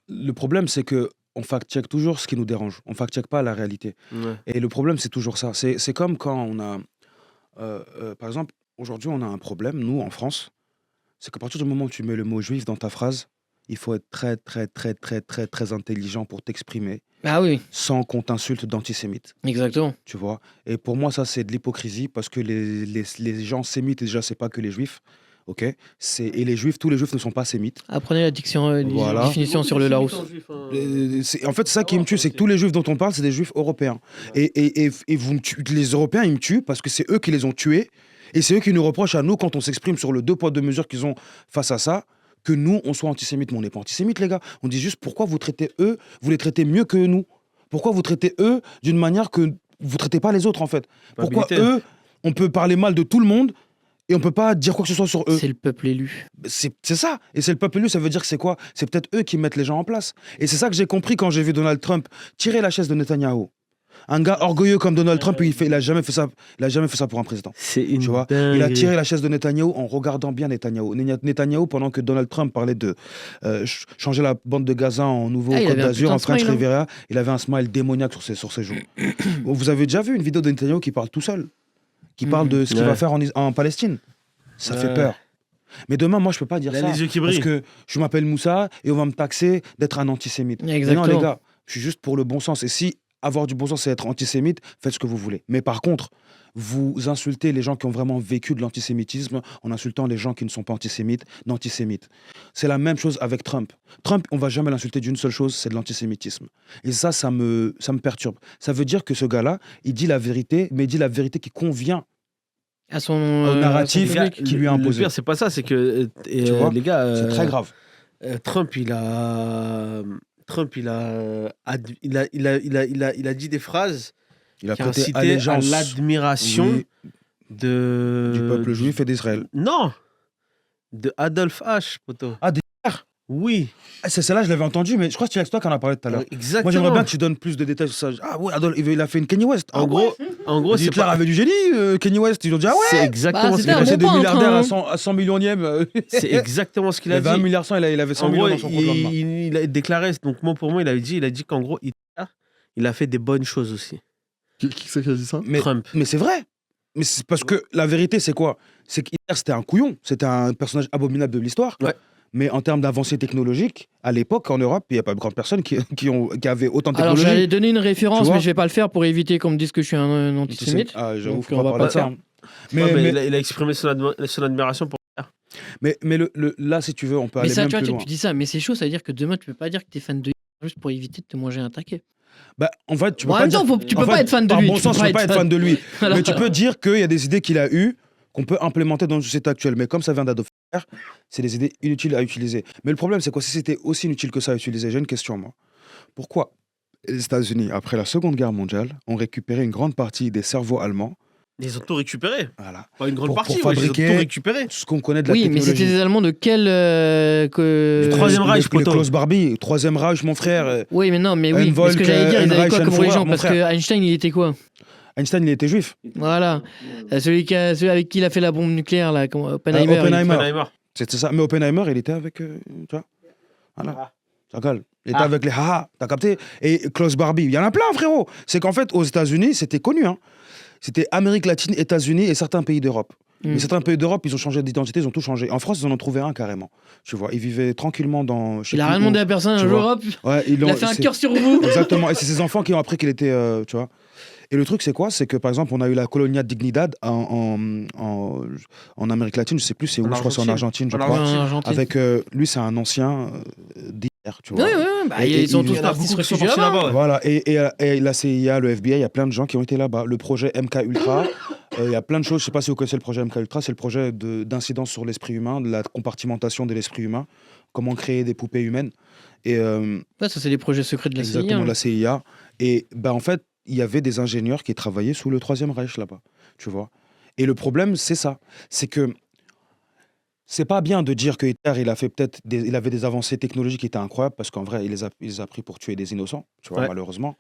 le problème, c'est que on fact-check toujours ce qui nous dérange. On fact-check pas la réalité. Ouais. Et le problème, c'est toujours ça. C'est comme quand on a... par exemple, aujourd'hui, on a un problème, nous, en France, c'est qu'à partir du moment où tu mets le mot juif dans ta phrase, il faut être très intelligent pour t'exprimer Ah oui, sans qu'on t'insulte d'antisémite, exactement. tu vois. Et pour moi, ça, c'est de l'hypocrisie parce que les gens sémites, déjà, c'est pas que les juifs, ok. Et les juifs, tous les juifs ne sont pas sémites. Apprenez la Voilà. définition sur le Larousse. En fait, c'est ça qui me tue, c'est que tous les juifs dont on parle, c'est des juifs européens. Et vous les Européens, ils me tuent parce que c'est eux qui les ont tués. Et c'est eux qui nous reprochent à nous, quand on s'exprime sur le 2 poids 2 mesures qu'ils ont face à ça, que nous, on soit antisémites. Mais on n'est pas antisémites, les gars. On dit juste pourquoi vous traitez eux, vous les traitez mieux que nous. Pourquoi vous traitez eux d'une manière que vous traitez pas les autres, en fait. Pourquoi eux, on peut parler mal de tout le monde et on peut pas dire quoi que ce soit sur eux. C'est le peuple élu. C'est ça. Et c'est le peuple élu, ça veut dire que c'est quoi? C'est peut-être eux qui mettent les gens en place. Et c'est ça que j'ai compris quand j'ai vu Donald Trump tirer la chaise de Netanyahou. Un gars orgueilleux comme Donald Trump, il a jamais fait ça pour un président. C'est une Tu vois, il a tiré la chaise de Netanyahou en regardant bien Netanyahou. Netanyahou, pendant que Donald Trump parlait de changer la bande de Gaza en nouveau il Côte avait un d'Azur, putain en de French smile, hein. Riviera, il avait un smile démoniaque sur ses joues. Vous avez déjà vu une vidéo de Netanyahou qui parle tout seul, qui parle de ce qu'il va faire en Palestine. Ça fait peur. Mais demain, moi, je peux pas dire Il a ça. les yeux qui Parce brillent. que je m'appelle Moussa et on va me taxer d'être un antisémite. Mais Exactement. non, les gars, je suis juste pour le bon sens. Et si avoir du bon sens, c'est être antisémite, faites ce que vous voulez. Mais par contre, vous insultez les gens qui ont vraiment vécu de l'antisémitisme en insultant les gens qui ne sont pas d'antisémites. C'est la même chose avec Trump. Trump, on va jamais l'insulter d'une seule chose, c'est de l'antisémitisme. Et ça me perturbe. Ça veut dire que ce gars-là, il dit la vérité, mais il dit la vérité qui convient À son au narratif à son public. qui lui a Le imposé. pire, c'est pas ça, c'est que Tu vois, les gars, C'est très grave. Trump, il a dit des phrases Il a qui prêté incitaient à allégeance l'admiration oui, du peuple juif et d'Israël. Non, de Adolf H, poto. Ah, des Oui, C'est celle-là, je l'avais entendu, mais je crois que c'est toi qui en as parlé tout à l'heure. exactement. Moi, j'aimerais bien que tu donnes plus de détails sur ça. Ah ouais, Adolf, il a fait une Kanye West. En gros, c'est Hitler pas... avait du génie, Kanye West. Ils ont dit, ah ouais, C'est exactement Bah, ce c'était qu'il un a il est bon dit. passé de peintre, milliardaire hein. à 100 millionième. C'est exactement ce qu'il Il a avait 1 dit. milliard 100, il avait 100 En millions gros, dans son compte le lendemain. il a déclaré, donc moi pour moi, il a dit qu'en gros, Hitler, il a fait des bonnes choses aussi. Qui c'est qui a dit ça? Trump. Mais c'est vrai. Mais c'est parce que la vérité, c'est quoi? C'est qu'Hitler, c'était un couillon. C'était un personnage abominable de l'histoire. Ouais. Mais en termes d'avancée technologique, à l'époque, en Europe, il n'y a pas de grande personne qui avait autant de Alors technologie. j'allais donner une référence, Tu vois mais je vais pas le faire pour éviter qu'on me dise que je suis un antisémite. Ah, j'avoue, Donc, faut on pas va parler pas de ça. faire. hein. Ouais, Mais, il a exprimé son admiration pour Hitler. mais là, si tu veux, on peut Mais aller ça, même tu vois, plus tu loin. dis ça, mais c'est chaud, ça veut dire que demain tu peux pas dire que t'es fan de juste pour éviter de te manger un taquet. Bah, en fait, tu peux En pas même dire... temps, tu en peux fait, pas être fan de par lui. bon sens, tu peux pas être fan de lui. Voilà. Mais tu peux dire qu'il y a des idées qu'il a eues qu'on peut implémenter dans une société actuelle. Mais comme ça vient d'Adolf c'est des idées inutiles à utiliser. Mais le problème, c'est quoi? Si c'était aussi inutile que ça à utiliser, j'ai une question, moi. Pourquoi les États-Unis, après la Seconde Guerre mondiale, ont récupéré une grande partie des cerveaux allemands? Ils ont tout récupéré. Voilà. Pas une grande Pour partie, ouais, ils fabriquer- ont tout récupéré. Ce qu'on connaît de la Oui, mais technologie. c'était des Allemands de quel. Du Troisième Reich, Les poteau. Klaus Barbie, Troisième Reich, mon frère. Oui, mais non, mais oui. Volk, Mais ce que j'allais dire, ils avaient Reich, quoi comme Führer, religion? mon Parce que frère. Einstein, il était quoi? Einstein, il était juif. Voilà. Celui avec qui il a fait la bombe nucléaire, là, Oppenheimer. Oppenheimer. Oppenheimer. C'était ça. Mais Oppenheimer, il était avec. Tu vois. Voilà. Ça colle. Il était avec les haha. T'as capté? Et Klaus Barbie. Il y en a plein, frérot. C'est qu'en fait, aux États-Unis, c'était connu. Hein. C'était Amérique latine, États-Unis et certains pays d'Europe. Mm. Mais certains pays d'Europe, ils ont changé d'identité, ils ont tout changé. En France, ils en ont trouvé un carrément. Tu vois, ils vivaient tranquillement dans. je sais Il a plus rien où. demandé à personne un tu jour, vois. hop. Ouais, Il a fait un cœur sur vous. Exactement. Et c'est ses enfants qui ont appris qu'il était. Tu vois. Et le truc, c'est quoi? C'est que par exemple, on a eu la Colonia Dignidad en Amérique latine, je sais plus c'est où, En je crois que c'est en Argentine, je En crois. Argentine. Avec lui, c'est un ancien d'hier, tu vois. Oui, oui, oui. Bah, Et ils sont il tous y en a partis se beaucoup qui sont réfugier partis là-bas. là-bas, ouais. Voilà, et la CIA, le FBI, il y a plein de gens qui ont été là-bas. Le projet MK Ultra, il y a plein de choses. Je sais pas si vous connaissez le projet MK Ultra, c'est le projet d'incidence sur l'esprit humain, de la compartimentation de l'esprit humain, comment créer des poupées humaines. Et Ouais, ça, c'est les projets secrets de la CIA. exactement, hein. la CIA. Et ben en fait, il y avait des ingénieurs qui travaillaient sous le Troisième Reich là-bas, tu vois. Et le problème, c'est ça, c'est que c'est pas bien de dire que Hitler, il avait des avancées technologiques qui étaient incroyables, parce qu'en vrai, il les a pris pour tuer des innocents, tu vois, Ouais. malheureusement.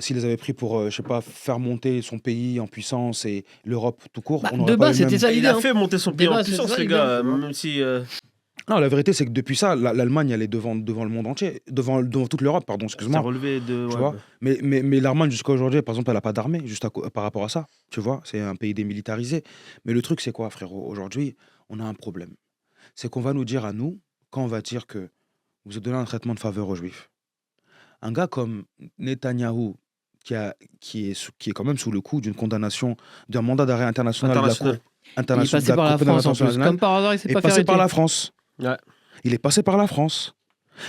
S'il les avait pris pour, je sais pas, faire monter son pays en puissance et l'Europe tout court, Bah, on de n'aurait pas base, eu le c'était même... ça Il l'idée. a hein. fait monter son pays en Débat, c'est puissance, ça, les l'idée. gars. Même si. Non, la vérité, c'est que depuis ça, l'Allemagne, elle est devant le monde entier, devant toute l'Europe, pardon, C'est excuse-moi. relevé de. Tu ouais, vois ouais. mais l'Allemagne, jusqu'à aujourd'hui, par exemple, elle n'a pas d'armée, par rapport à ça. Tu vois, c'est un pays démilitarisé. Mais le truc, c'est quoi, frérot? Aujourd'hui, on a un problème. C'est qu'on va nous dire à nous, quand on va dire que vous avez donné un traitement de faveur aux Juifs, un gars comme Netanyahou, qui est quand même sous le coup d'une condamnation, d'un mandat d'arrêt international de la Cour International. Il est internationale, passé par la France en plus. internationale, Comme par hasard, il s'est est pas fait passé par arrêter. la France. Ouais. Il est passé par la France.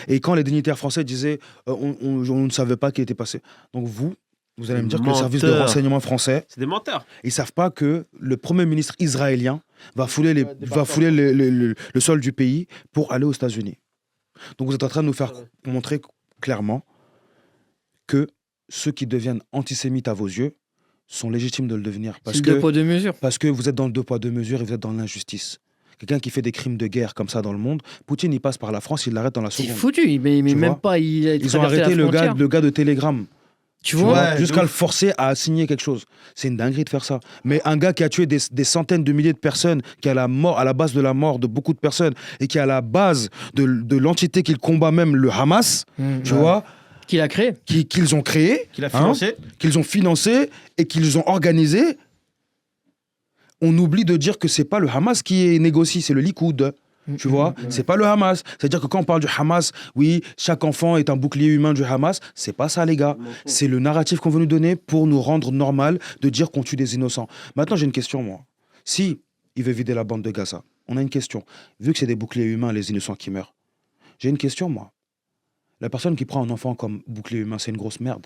Et quand les dignitaires français disaient on ne savait pas qu'il était passé. Donc vous allez me dire que le service de Menteur. renseignement français, C'est des menteurs. ils savent pas que le premier ministre israélien va fouler le sol du pays pour aller aux États-Unis. Donc vous êtes en train de nous faire montrer clairement que ceux qui deviennent antisémites à vos yeux sont légitimes de le devenir. C'est le deux poids, deux mesures. Parce que vous êtes dans le deux poids, deux mesures et vous êtes dans l'injustice. Quelqu'un qui fait des crimes de guerre comme ça dans le monde, Poutine, il passe par la France, il l'arrête dans la C'est seconde. foutu. Mais Tu même vois pas. Il a Ils ont traversé arrêté la frontière. le gars de Telegram. Tu Tu vois vois, Ouais, jusqu'à de le ouf. forcer à signer quelque chose. C'est une dinguerie de faire ça. Mais un gars qui a tué des centaines de milliers de personnes, qui est à la base de la mort de beaucoup de personnes, et qui est à la base de l'entité qu'il combat même, le Hamas, tu vois, Qu'il a créé. qu'ils ont créé, Qu'il a financé. qu'ils ont financé et qu'ils ont organisé, on oublie de dire que c'est pas le Hamas qui est négocié, c'est le Likoud. Tu vois, c'est pas le Hamas. C'est-à-dire que quand on parle du Hamas, oui, chaque enfant est un bouclier humain du Hamas. C'est pas ça, les gars. C'est le narratif qu'on veut nous donner pour nous rendre normal de dire qu'on tue des innocents. Maintenant, j'ai une question, moi. Si il veut vider la bande de Gaza, on a une question. Vu que c'est des boucliers humains, les innocents qui meurent, j'ai une question, moi. La personne qui prend un enfant comme bouclier humain, c'est une grosse merde.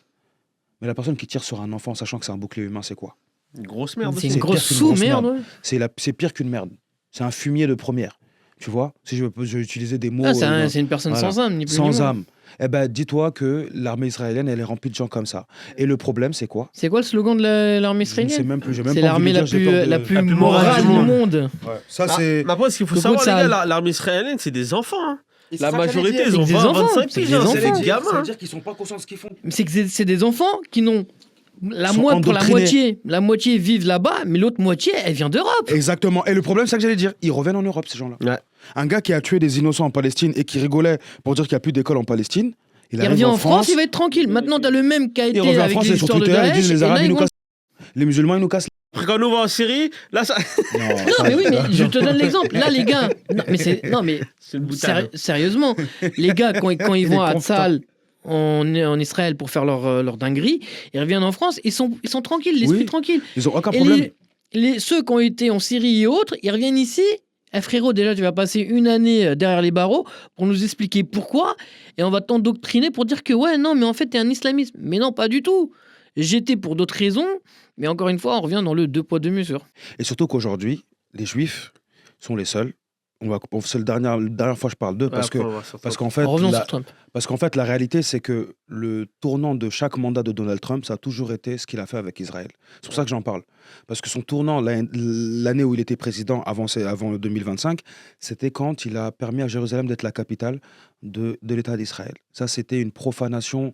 Mais la personne qui tire sur un enfant, sachant que c'est un bouclier humain, c'est quoi? Une grosse merde. C'est aussi. une grosse pire qu'une grosse sous-merde. merde. ouais. C'est pire qu'une merde. C'est un fumier de première. Tu vois? Si je veux utiliser des mots... Ah, c'est une personne voilà. sans âme, ni plus ni sans moins. âme. Eh ben, dis-toi que l'armée israélienne, elle est remplie de gens comme ça. Et le problème, c'est quoi? C'est quoi le slogan de l'armée Je ne sais israélienne? même plus. J'ai même C'est pas envie l'armée de la le dire, j'ai peur plus, de- la plus la plus morale du monde. Ça, Ah, c'est... mais après, ce qu'il faut Coucou savoir, de les gars, sale. l'armée israélienne, c'est des enfants. hein. Et La c'est ça que majorité, j'allais ils ont C'est des 20, enfants, 25 c'est piges. des hein, C'est enfants. des gamins. Ça veut hein. dire qu'ils sont pas conscients de ce qu'ils font. C'est des enfants qui n'ont Sont pour endoctrinés. la moitié vivent là-bas, mais l'autre moitié, elle vient d'Europe. Exactement. Et le problème, c'est ça que j'allais dire. Ils reviennent en Europe, ces gens-là. Ouais. Un gars qui a tué des innocents en Palestine et qui rigolait pour dire qu'il n'y a plus d'école en Palestine, il Il arrive revient en France, France, il va être tranquille. Maintenant, t'as le même qui a il été revient en avec France les et sur histoires de Twitter, ils Daesh. disent les et là, Arabes, ils ils nous vont- cassent. Les musulmans, ils nous cassent. Après, quand on va en Syrie, là, ça. Non, Non, mais oui, mais je te donne l'exemple. Là, les gars, non, mais C'est une boutade. sérieusement, les gars, quand ils vont est à confiant. Tzal en Israël pour faire leur dinguerie, ils reviennent en France, ils sont tranquilles, l'esprit Oui. tranquille. Ils ont aucun Et problème. ceux qui ont été en Syrie et autres, ils reviennent ici. Eh, frérot, déjà, tu vas passer une année derrière les barreaux pour nous expliquer pourquoi, et on va t'endoctriner pour dire que ouais, non, mais en fait, t'es un islamiste. Mais non, pas du tout. J'étais pour d'autres raisons, mais encore une fois, on revient dans le deux poids, deux mesures. Et surtout qu'aujourd'hui, les juifs sont les seuls c'est la dernière fois que je parle d'eux, parce qu'en fait, Revenons sur Trump. la réalité, c'est que le tournant de chaque mandat de Donald Trump, ça a toujours été ce qu'il a fait avec Israël. C'est pour ça que j'en parle. Parce que son tournant, l'année où il était président, avant 2025, c'était quand il a permis à Jérusalem d'être la capitale de l'État d'Israël. Ça, c'était une profanation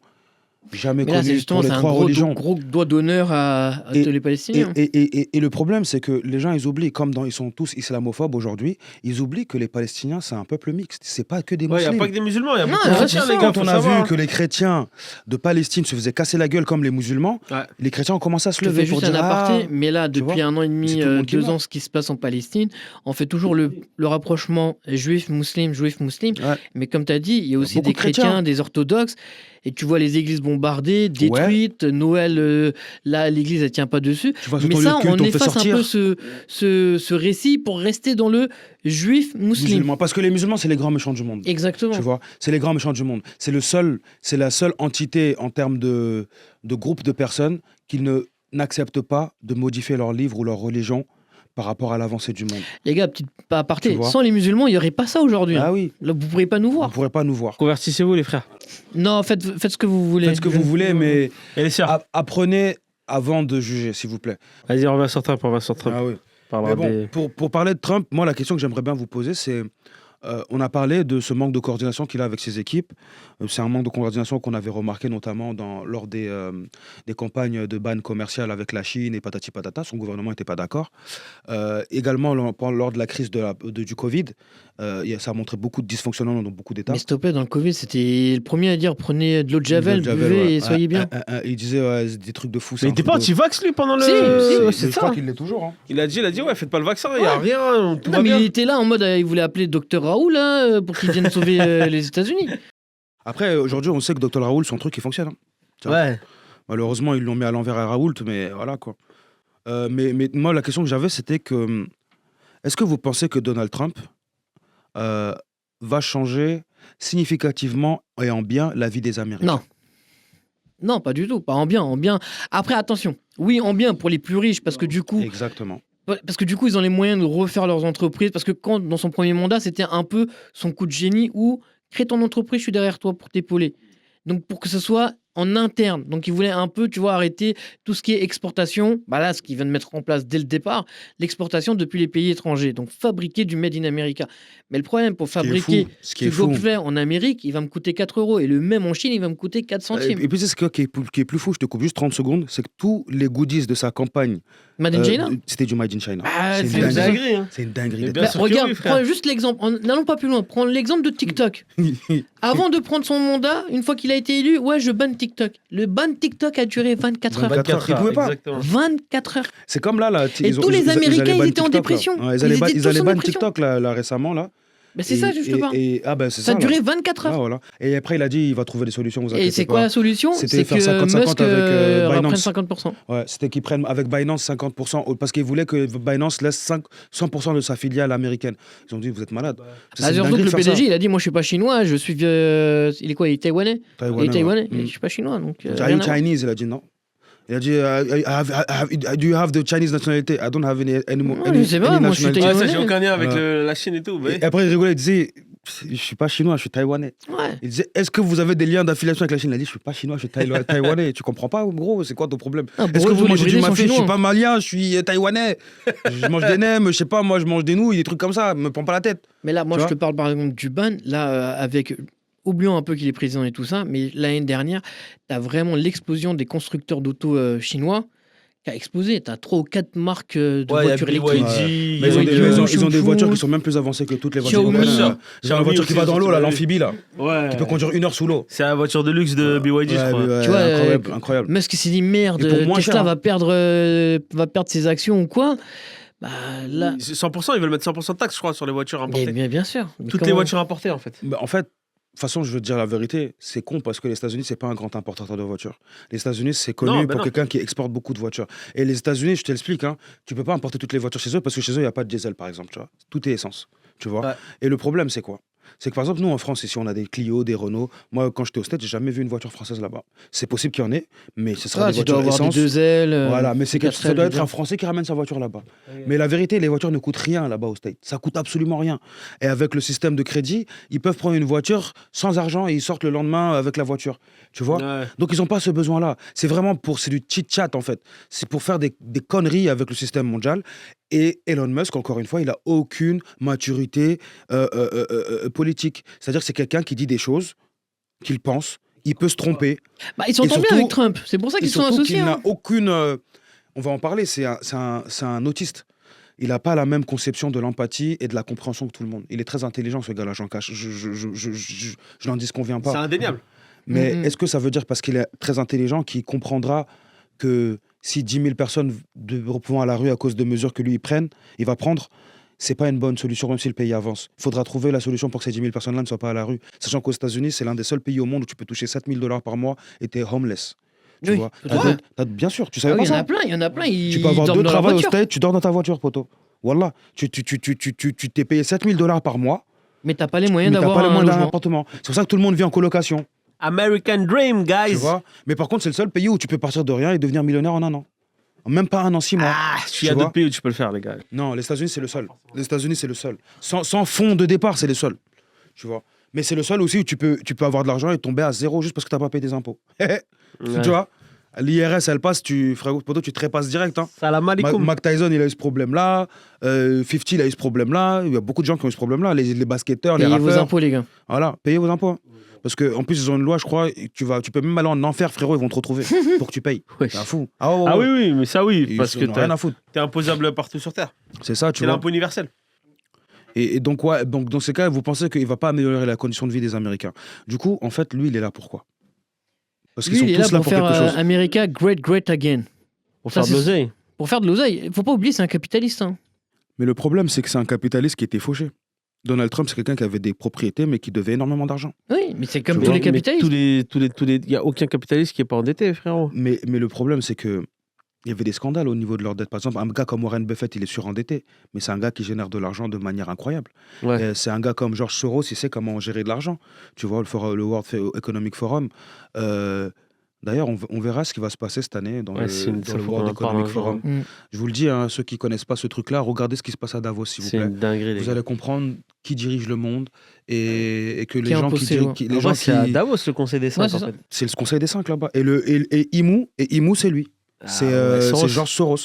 jamais Mais là, c'est connue justement pour les un trois religions. gros doigt d'honneur à tous les Palestiniens. Et le problème, c'est que les gens, ils oublient, comme ils sont tous islamophobes aujourd'hui, ils oublient que les Palestiniens, c'est un peuple mixte. C'est pas que des Il n'y a musulmans. pas que des musulmans, il y a Non, beaucoup de c'est chrétiens, ça. les gars. Quand on a vu que les chrétiens de Palestine se faisaient casser la gueule comme les musulmans, Ouais. les chrétiens ont commencé à se Je te lever fais pour juste un dire aparté, ah, mais là, tu depuis vois, 1 an et demi, c'est tout le monde qui 2 meurt. ans, ce qui se passe en Palestine, on fait toujours le rapprochement juif-musulman, juif-musulman. Ouais. Mais comme tu as dit, il y a aussi beaucoup des de chrétiens. chrétiens, des orthodoxes, et tu vois les églises bombardées, détruites, Noël, là, l'église, elle tient pas dessus. Tu vois, sur Mais ton ça, lieu de culte, on on te fait efface un sortir. peu ce récit pour rester dans le juif-musulman. Musulmans. Parce que les musulmans, c'est les grands méchants du monde. Exactement. Tu vois, c'est les grands méchants du monde. C'est la seule entité en termes de groupe de personnes qui n'acceptent pas de modifier leur livre ou leur religion par rapport à l'avancée du monde. Les gars, petite pas aparté, Tu vois. sans les musulmans, il n'y aurait pas ça aujourd'hui. Ah oui, Là, vous pourrez pas nous vous voir. ne pourrez pas nous voir. Convertissez-vous, les frères. Non, faites ce que vous voulez. Faites ce que vous voulez, mais Et les sœurs. apprenez avant de juger, s'il vous plaît. Vas-y, on revient sur Trump, on revient sur Trump. Ah oui. On parlera Mais bon, des- pour parler de Trump, moi, la question que j'aimerais bien vous poser, c'est on a parlé de ce manque de coordination qu'il a avec ses équipes. C'est un manque de coordination qu'on avait remarqué notamment lors des campagnes de ban commercial avec la Chine et patati patata. Son gouvernement n'était pas d'accord. Également, lors de la crise du Covid, ça a montré beaucoup de dysfonctionnements dans beaucoup d'États. Mais s'il te plaît, dans le Covid, c'était le premier à dire prenez de l'eau de Javel, De Javel, buvez ouais. et soyez bien. Il disait des trucs de fou. Mais il était pas anti-vax, lui, pendant le. Si, Ouais, si, c'est je ça. crois qu'il l'est toujours. Hein. Il a dit, ouais, faites pas le vaccin, il y a Ouais. rien, tout Non, va mais bien. il était là en mode, il voulait appeler Dr Raoul là, pour qu'il vienne sauver les États-Unis. Après, aujourd'hui, on sait que Dr Raoul, son truc, il fonctionne. Hein. Ouais. Malheureusement, ils l'ont mis à l'envers à Raoult, mais voilà quoi. Mais moi, la question que j'avais, c'était que est-ce que vous pensez que Donald Trump va changer significativement et en bien la vie des Américains? Non. Non, pas du tout, pas en bien, en bien. Après, attention, oui, en bien pour les plus riches, parce que du coup, Exactement. ils ont les moyens de refaire leurs entreprises, parce que quand, dans son premier mandat, c'était un peu son coup de génie où crée ton entreprise, je suis derrière toi pour t'épauler. Donc, pour que ce soit en interne. Donc, il voulait un peu, tu vois, arrêter tout ce qui est exportation. Bah là, ce qu'il vient de mettre en place dès le départ, l'exportation depuis les pays étrangers. Donc, fabriquer du Made in America. Mais le problème, pour fabriquer Ce qui est du fou. Gopher en Amérique, il va me coûter 4 euros. Et le même en Chine, il va me coûter 4 centimes. Et puis, c'est ce qui est plus fou, je te coupe juste 30 secondes, c'est que tous les goodies de sa campagne, Made in China c'était du Made in China. Ah, c'est c'est une une dinguerie. dinguerie, hein. C'est une dinguerie. Mais d'être bien Bah, sûr que regarde, oui, frère. prends juste l'exemple. N'allons pas plus loin. Prends l'exemple de TikTok. Avant de prendre son mandat, une fois qu'il a été élu, ouais, je banne TikTok. Le ban TikTok a duré 24 heures. 24 ils pouvaient pas. Exactement. 24 heures. C'est comme là. Et tous les Américains, ils étaient en dépression. Ils allaient Ils étaient tous en ban dépression. TikTok là, récemment. Là. Mais c'est ça, justement. Ah ben, c'est Ça a là. duré 24 Ah, heures. voilà. Et après, il a dit il va trouver des solutions. Vous Et inquiétez c'est pas. quoi la solution? C'était C'est faire que 50-50 Musk avec, reprenne Binance. 50%. Ouais, c'était qu'ils prennent avec Binance 50%, parce qu'ils voulaient que Binance laisse 100% de sa filiale américaine. Ils ont dit, vous êtes malade. Ça, Ah, c'est une surtout que dinguerie le de faire ça. PDG, il a dit moi je suis pas chinois, je suis. Il est quoi? Il est taïwanais? Il est taïwanais. ouais. Je suis pas chinois. Donc, Are rien you à voir. Chinese? Il a dit non. Il a dit, do you have the Chinese nationality? I don't have any Ouais, je sais pas, moi, je suis nationality. Ouais, ça, taïwanais. j'ai aucun lien avec Voilà. la Chine et tout. mais- Et après, il rigolait, il disait, je suis pas chinois, je suis taïwanais. Ouais. Il disait, est-ce que vous avez des liens d'affiliation avec la Chine? Il a dit, je suis pas chinois, je suis taïwanais. Tu comprends pas, gros, c'est quoi ton problème? Ah, pour Est-ce que eux, vous tous les mangez du Brésiliens sont mafé? Je suis chinois. pas malien, je suis taïwanais. Je mange des nems, je sais pas, moi je mange des nouilles, des trucs comme ça, me prends pas la tête. Mais là, moi, Tu je vois te parle par exemple du ban. Là, avec. Oublions un peu qu'il est président et tout ça, mais l'année dernière, tu as vraiment l'explosion des constructeurs d'auto chinois qui a explosé. Tu as 3 ou 4 marques de Ouais, il y a voitures électriques. BYD, Mais ils ont Ouais, des- ouais, ils ont- ouais. ils ont des Chou-chou. voitures qui sont même plus avancées que toutes les voitures Xiaomi. européennes. Xiaomi J'ai une voiture qui va dans l'eau, là, l'amphibie, là. Ouais. Qui peut conduire 1 heure sous l'eau. C'est la voiture de luxe de BYD, je crois. Tu vois, incroyable, incroyable. Musk s'est dit merde, Et pour moins Tesla cher, hein. va perdre ses actions ou quoi. Bah là. 100%, ils veulent mettre 100% de taxes, je crois, sur les voitures importées. Bien sûr. Mais Toutes les comment- voitures importées, en fait. Bah, en fait, de toute façon, je veux te dire la vérité, c'est con parce que les États-Unis, c'est pas un grand importateur de voitures. Les États-Unis, c'est connu Non, bah pour non. quelqu'un qui exporte beaucoup de voitures. Et les États-Unis, je t'explique, hein, tu peux pas importer toutes les voitures chez eux parce que chez eux, il n'y a pas de diesel, par exemple. Tu vois. Tout est essence. Tu vois. Ouais. Et le problème, c'est quoi? C'est que par exemple, nous en France, ici, on a des Clio, des Renault. Moi, quand j'étais au States, j'ai jamais vu une voiture française là-bas. C'est possible qu'il y en ait, mais ce sera Ah, des tu dois voitures avoir des essence. 2 ailes. Voilà, mais ça quatre doit ailes, être un Français qui ramène sa voiture là-bas. Mais la vérité, les voitures ne coûtent rien là-bas au States. Ça coûte absolument rien. Et avec le système de crédit, ils peuvent prendre une voiture sans argent et ils sortent le lendemain avec la voiture. Tu vois? Ouais. Donc ils n'ont pas ce besoin-là. C'est vraiment c'est du chit-chat en fait. C'est pour faire des conneries avec le système mondial. Et Elon Musk, encore une fois, il n'a aucune maturité politique. C'est-à-dire que c'est quelqu'un qui dit des choses qu'il pense. Il peut se tromper. Bah, ils s'entendent bien surtout- avec Trump. C'est pour ça Et qu'ils sont surtout associés. qu'il hein. n'a aucune... on va en parler, c'est un autiste. Il n'a pas la même conception de l'empathie et de la compréhension que tout le monde. Il est très intelligent, ce gars-là, j'en cache. Je n'en disconviens C'est pas. indéniable. Mais Mhm. est-ce que ça veut dire parce qu'il est très intelligent qu'il comprendra que si 10 000 personnes vont à la rue à cause de mesures que lui il va prendre, c'est pas une bonne solution même si le pays avance. Il faudra trouver la solution pour que ces 10 000 personnes-là ne soient pas à la rue. Sachant qu'aux États-Unis, c'est l'un des seuls pays au monde où tu peux toucher 7 000 $ par mois et t'es homeless. Tu Oui, vois. totalement. Bien sûr, tu Ah savais oui, pas il y en ça. a plein, il y en a plein. Tu peux avoir dorment 2 dans leur travails au voiture. States, tu dors dans ta voiture, poto. Voilà. Tu t'es payé 7 000 $ par mois, Mais t'as pas les mais moyens t'as d'avoir pas les un moyens d'un logement. appartement. C'est pour ça que tout le monde vit en colocation. American Dream, guys. Tu vois. Mais par contre, c'est le seul pays où tu peux partir de rien et devenir millionnaire en 1 an. Même pas 1 an, 6 mois. Ah, il y a Tu vois. d'autres pays où tu peux le faire, les gars. Non, les États-Unis, c'est le seul. Les États-Unis, c'est le seul. Sans fonds de départ, c'est le seul. Tu vois. Mais c'est le seul aussi où tu peux avoir de l'argent et tomber à zéro juste parce que tu n'as pas payé des impôts. Tu vois. L'IRS, elle passe, frérot, poto, tu te repasses direct. Hein. Salam alaikum. Mac Tyson, il a eu ce problème-là. 50, il a eu ce problème-là. Il y a beaucoup de gens qui ont eu ce problème-là. Les basketteurs, les Payez vos rappeurs. impôts, les gars. Voilà, payez vos impôts. Parce qu'en plus, ils ont une loi, je crois, et tu peux même aller en enfer, frérot, ils vont te retrouver pour que tu payes. Ouais. C'est un fou. Ah oui, oui, mais ça oui, Ils parce que en ont rien à foutre. t'es imposable partout sur Terre. C'est ça, tu C'est vois. l'impôt universel. Et donc, ouais, donc, dans ces cas, vous pensez qu'il ne va pas améliorer la condition de vie des Américains. Du coup, en fait, lui, il est là pourquoi? Parce qu'ils Lui, sont il est là tous là pour pour faire quelque chose. America great, great again. Pour Ça, faire de c'est- l'oseille. Pour faire de l'oseille. Faut pas oublier, c'est un capitaliste. hein. Mais le problème, c'est que c'est un capitaliste qui était fauché. Donald Trump, c'est quelqu'un qui avait des propriétés, mais qui devait énormément d'argent. Oui, mais c'est comme Tu tous vois, les capitalistes. Il y a aucun capitaliste qui est pas endetté, frérot. Mais le problème, c'est que il y avait des scandales au niveau de leur dette. Par exemple, un gars comme Warren Buffett, il est surendetté, mais c'est un gars qui génère de l'argent de manière incroyable. Ouais. C'est un gars comme George Soros, il sait comment gérer de l'argent. Tu vois, le World Economic Forum. D'ailleurs, on verra ce qui va se passer cette année dans Ouais, c'est une- dans ça, le faut World qu'on en parle Economic un jour. Forum. Mm. Je vous le dis, hein, ceux qui connaissent pas ce truc-là, regardez ce qui se passe à Davos, s'il vous C'est plaît. une dinguerie, les Vous gars. allez comprendre qui dirige le monde et que les Qui gens impose qui, ses di- lois. qui- En les vrai, gens c'est à qui Davos, le conseil des Ouais, saints, c'est en ça. fait. c'est le conseil des 5 là-bas et Imo c'est lui. Ah, C'est Soros. George Soros.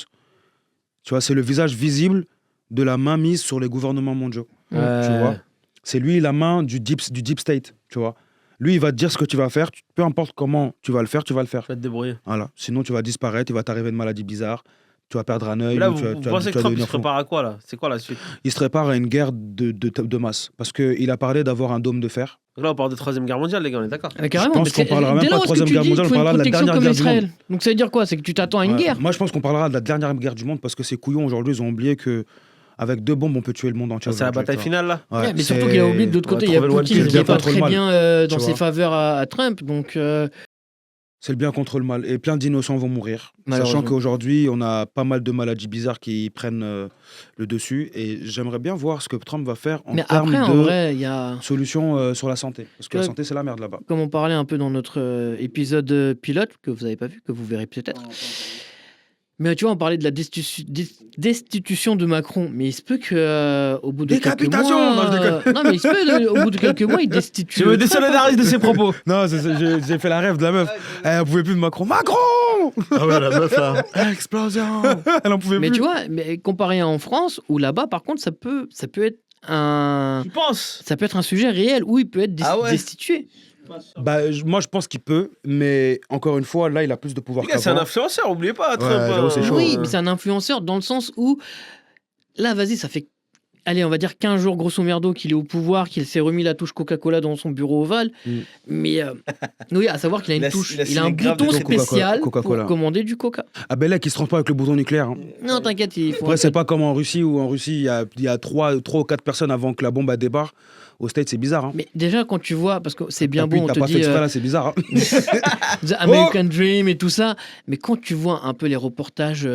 Tu vois, c'est le visage visible de la main mise sur les gouvernements mondiaux. Tu vois. C'est lui la main du deep state, tu vois. Lui, il va te dire ce que tu vas faire, peu importe comment tu vas le faire, tu vas le faire. Tu vas te débrouiller. Voilà. Sinon, tu vas disparaître, il va t'arriver une maladie bizarre, tu vas perdre un œil, Mais là, ou vous, tu vas, vous tu vas- pensez tu que vas Trump, il devenir se fou. prépare à quoi, là? C'est quoi la suite? Il se prépare à une guerre de masse. Parce qu'il a parlé d'avoir un dôme de fer. Donc là, on parle de Troisième Guerre mondiale, les gars, on est d'accord? Ah, carrément, pense mais qu'on c'est- parlera même dès pas lors, de est-ce que Troisième tu Guerre dis qu'il mondiale, faut on une parlera de la protection dernière comme guerre du Israël. Donc ça veut dire quoi? C'est que tu t'attends à une Ouais. guerre. Moi, je pense qu'on parlera de la dernière guerre du monde parce que ces couillons, aujourd'hui, ils ont oublié que avec 2 bombes, on peut tuer le monde entier. C'est la aujourd'hui, bataille tu finale, là? vois. Ouais, mais c'est- surtout qu'il a oublié de l'autre côté, il y a trouver le Poutine one qui kill n'est pas contre le très mal, bien dans tu ses vois. faveurs à Trump. Donc, C'est le bien contre le mal. Et plein d'innocents vont mourir. Malheureusement. Sachant qu'aujourd'hui, on a pas mal de maladies bizarres qui prennent le dessus. Et j'aimerais bien voir ce que Trump va faire en mais termes après, en de vrai, il y a. solutions sur la santé. Parce que la Ouais. santé, c'est la merde là-bas. Comme on parlait un peu dans notre épisode pilote, que vous n'avez pas vu, que vous verrez peut-être. Mais tu vois, on parlait de la destitution de Macron. Mais il se peut que au bout de quelques Décapitation mois... Non, je déconne. Non, mais il se peut, au bout de quelques mois, il destitue... Je me désolidarise de ses propos. Non, j'ai fait la rêve de la meuf. Elle pouvait plus de Macron. Macron Ah ouais, la meuf là. Explosion. Elle en pouvait Mais plus. tu vois, mais comparé à en France, où là-bas, par contre, ça peut être un... Tu penses? Ça peut être un sujet réel où il peut être Ah ouais. destitué. Bah, moi, je pense qu'il peut, mais encore une fois, là, il a plus de pouvoir Les gars, c'est un qu'avant. influenceur, oubliez pas, Trump. j'avoue, c'est chaud. Oui, mais c'est un influenceur dans le sens où, là, vas-y, ça fait, allez, on va dire 15 jours, grosso merdo, qu'il est au pouvoir, qu'il s'est remis la touche Coca-Cola dans son bureau ovale. Mm. Mais, oui, à savoir qu'il a Il une a- touche, il a il a un signé grave bouton des Coca-Cola. spécial Coca-Cola. pour commander du Coca. Ah ben là, qui se trompe pas avec le bouton nucléaire. Hein. Non, t'inquiète, il faut... Après, c'est pas comme en Russie, où en Russie, il y a 3 ou 4 personnes avant que la bombe elle débarque, Aux States, c'est bizarre. Hein. Mais déjà, quand tu vois, parce que c'est bien T'as beau, on t'as te pas fait dit exprès, là, c'est bizarre. Hein. The American Dream et tout ça, mais quand tu vois un peu les reportages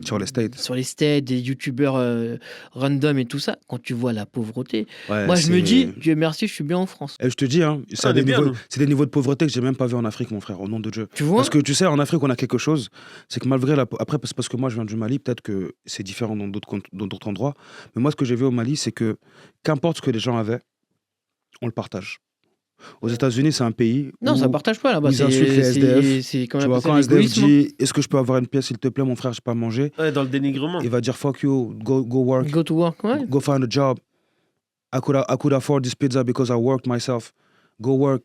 Sur les States. sur les States, des youtubeurs random et tout ça, quand tu vois la pauvreté, Ouais, moi je me c'est- dis, Dieu merci, je suis bien en France. Et je te dis, hein, on est bien, nous. c'est des niveaux de pauvreté que j'ai même pas vu en Afrique, mon frère, au nom de Dieu. Tu vois Parce que tu sais, en Afrique, on a quelque chose, c'est que malgré la... Après, c'est parce que moi, je viens du Mali, peut-être que c'est différent dans d'autres endroits, mais moi, ce que j'ai vu au Mali, c'est que qu'importe ce que les gens avaient, on le partage. Aux États-Unis, c'est un pays Non, où, ça partage pas là-bas. où ils insultent les SDF. C'est tu vois, quand un SDF dit « Est-ce que je peux avoir une pièce, s'il te plaît, mon frère, je pas manger Ouais, dans le dénigrement. » Il va dire « Fuck you, go work, Go to work, ouais. go find a job. I could afford this pizza because I worked myself. Go work,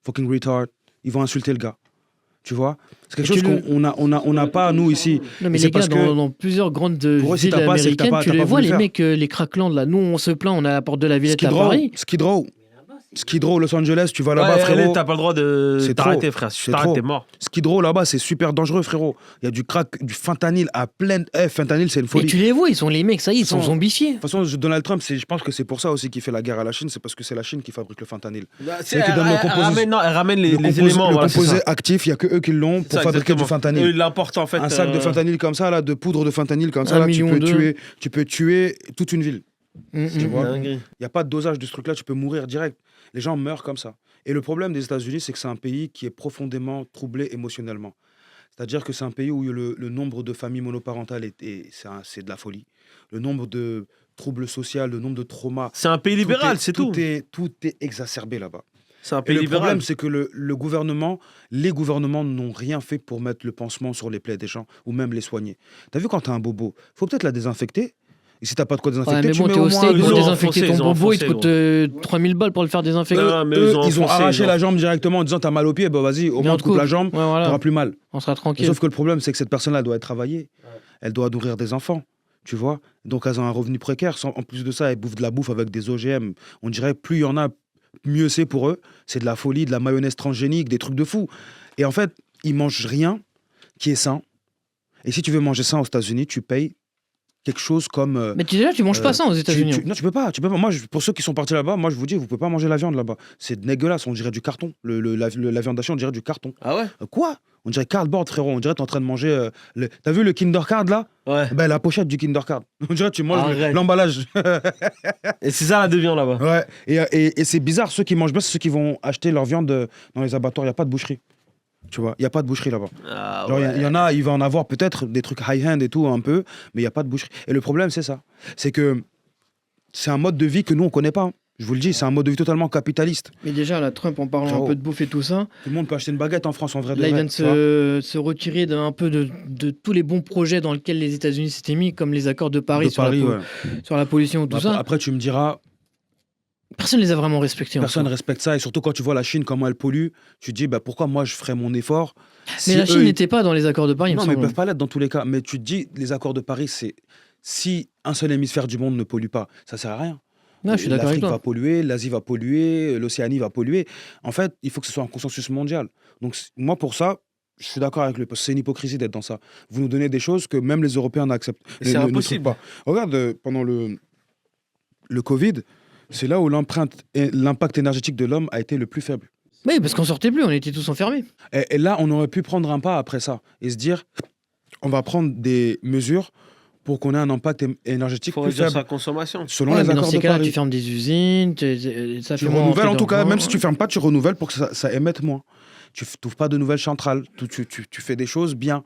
fucking retard. » Ils vont insulter le gars. Tu vois, c'est quelque Et chose tu le- qu'on n'a pas, nous, ici. Non, mais Et les c'est gars, parce que- dans plusieurs grandes Pour eux, si villes t'as pas, c'est que t'as américaines, pas- tu t'as les pas vois, voulu les faire. mecs, les cracklands, là. Nous, on se plaint, on est à la porte de la Villette à Paris. Skid Row, Los Angeles, tu vas Ouais, là-bas, allez, frérot. t'as pas le droit de C'est t'arrêter, trop. frère. Si tu C'est t'arrêtes, trop. t'es mort. Skid Row, là-bas, c'est super dangereux, frérot. Il y a du crack, du fentanyl à pleine... Fentanyl, c'est une Et folie. tu les vois, ils sont les mecs, ça y est, ils sont Ils sont- zombifiés. De toute façon, Donald Trump, je pense que c'est pour ça aussi qu'il fait la guerre à la Chine, c'est parce que c'est la Chine qui fabrique le fentanyl. C'est- qui donne le Elle ramène les Le éléments. le voilà, c'est composé ça. actif, il n'y a que eux qui l'ont pour Ça, fabriquer du exactement. fentanyl. Il l'importe en fait. Un sac de fentanyl comme ça, là, de poudre de fentanyl comme ça, 1,2 là, million. tu peux tuer toute une ville. Tu vois. Dinguerie. Il n'y a pas de dosage de ce truc-là, tu peux mourir direct. Les gens meurent comme ça. Et le problème des États-Unis, c'est que c'est un pays qui est profondément troublé émotionnellement. C'est-à-dire que c'est un pays où le nombre de familles monoparentales c'est de la folie. Le nombre de troubles sociaux, le nombre de traumas. C'est un pays libéral, c'est tout. Tout est exacerbé là-bas. C'est un Et pays le libéral. problème, c'est que les gouvernements n'ont rien fait pour mettre le pansement sur les plaies des gens ou même les soigner. T'as vu quand t'as un bobo, faut peut-être la désinfecter. Et si t'as pas de quoi Ouais, désinfecter, mais tu bon, mets t'es au au moins... steak ils pour ont désinfecter enfoncé, ton ils ont bobo, il te enfoncé, coûte 3000 balles pour le faire désinfecter. Non, mais ils ont ils ont enfoncé, arraché ils ont- la jambe directement en disant t'as mal au pied, bah vas-y, au Mais moins on on te te coupe la coupe. jambe, Ouais, voilà. t'auras plus mal. On sera Mais tranquille. sauf que le problème, c'est que cette personne-là, elle doit travailler. Elle doit nourrir des enfants, tu vois. Donc, elles ont un revenu précaire. En plus de ça, elles bouffent de la bouffe avec des OGM. On dirait plus il y en a, mieux c'est pour eux. C'est de la folie, de la mayonnaise transgénique, des trucs de fou. Et en fait, ils mangent rien qui est sain. Et si tu veux manger ça aux États-Unis, tu payes quelque chose comme... Mais déjà, tu manges pas ça aux États-Unis. Non, tu peux pas. Moi, pour ceux qui sont partis là-bas, moi, je vous dis, vous pouvez pas manger la viande là-bas. C'est dégueulasse. On dirait du carton. La viande hachée, on dirait du carton. Ah ouais? Quoi? On dirait cardboard, frérot. On dirait que t'es en train de manger... T'as vu le Kinder Card, là? Ouais. Ben, la pochette du Kinder Card. On dirait que tu manges Arrête. l'emballage. Et c'est ça la devient là-bas. Ouais. Et c'est bizarre. Ceux qui mangent bien, c'est ceux qui vont acheter leur viande dans les abattoirs. Il n'y a pas de boucherie. Tu vois, il n'y a pas de boucherie là-bas. Ah Genre, ouais. il y en a, il va en avoir peut-être des trucs high-end et tout, un peu, mais il n'y a pas de boucherie. Et le problème, c'est ça. C'est que c'est un mode de vie que nous, on ne connaît pas. Hein. Je vous le dis, c'est un mode de vie totalement capitaliste. Mais déjà, là, Trump, en parlant Frérot. un peu de bouffe et tout ça, Tout le monde peut acheter une baguette en France, en vrai. là, il vient de tu vois. se retirer d'un peu de tous les bons projets dans lesquels les États-Unis s'étaient mis, comme les accords de Paris, De Paris, ouais. sur la pollution, tout Après, ça. après, tu me diras, Personne les a vraiment respectés. en personne ne soi. respecte ça. Et surtout, quand tu vois la Chine, comment elle pollue, tu te dis, bah, pourquoi moi, je ferais mon effort si Mais la eux, Chine ils- n'était pas dans les accords de Paris, il me Non, mais ils semble. peuvent pas l'être dans tous les cas. Mais tu te dis, les accords de Paris, c'est si un seul hémisphère du monde ne pollue pas, ça sert à rien. Ouais, je suis d'accord avec L'Afrique va toi. polluer, l'Asie va polluer, l'Océanie va polluer. En fait, il faut que ce soit un consensus mondial. Donc, moi, pour ça, je suis d'accord avec lui, parce que c'est une hypocrisie d'être dans ça. Vous nous donnez des choses que même les Européens n'acceptent. Et c'est ne trouvent impossible. pas. Regarde, pendant le Covid, c'est là où l'impact énergétique de l'homme a été le plus faible. Oui, parce qu'on sortait plus, on était tous enfermés. Et là, on aurait pu prendre un pas après ça et se dire, on va prendre des mesures pour qu'on ait un impact Il énergétique faut plus réduire faible. sa consommation. Selon Ouais, les mais dans accords ces de cas-là, Paris. tu fermes des usines, ça Tu fait moins renouvelles, rentrer en tout cas, d'argent. même si tu fermes pas, tu renouvelles pour que ça émette moins. Tu n'ouvres pas de nouvelles centrales, tu fais des choses bien.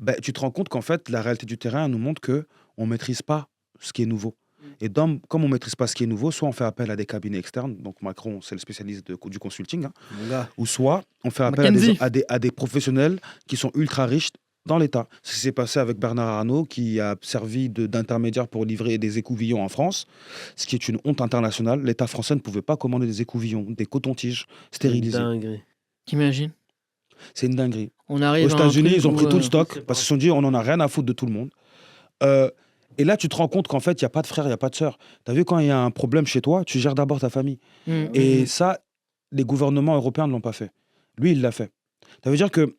Ben, tu te rends compte qu'en fait, la réalité du terrain nous montre qu'on ne maîtrise pas ce qui est nouveau. Et comme on ne maîtrise pas ce qui est nouveau, soit on fait appel à des cabinets externes, donc Macron, c'est le spécialiste du consulting, hein, ou soit on fait appel McKinsey. à des professionnels qui sont ultra riches dans l'État. C'est ce qui s'est passé avec Bernard Arnault, qui a servi d'intermédiaire pour livrer des écouvillons en France, ce qui est une honte internationale. L'État français ne pouvait pas commander des écouvillons, des cotons-tiges stérilisés. Dinguerie. T'imagines? C'est une dinguerie. On arrive Aux à un États-Unis, truc ils ont où, pris tout le je stock sais pas. parce qu'ils se sont dit on en a rien à foutre de tout le monde. Et là, tu te rends compte qu'en fait, il n'y a pas de frère, il n'y a pas de sœur. Tu as vu, quand il y a un problème chez toi, tu gères d'abord ta famille. Et ça, les gouvernements européens ne l'ont pas fait. Lui, il l'a fait. Ça veut dire que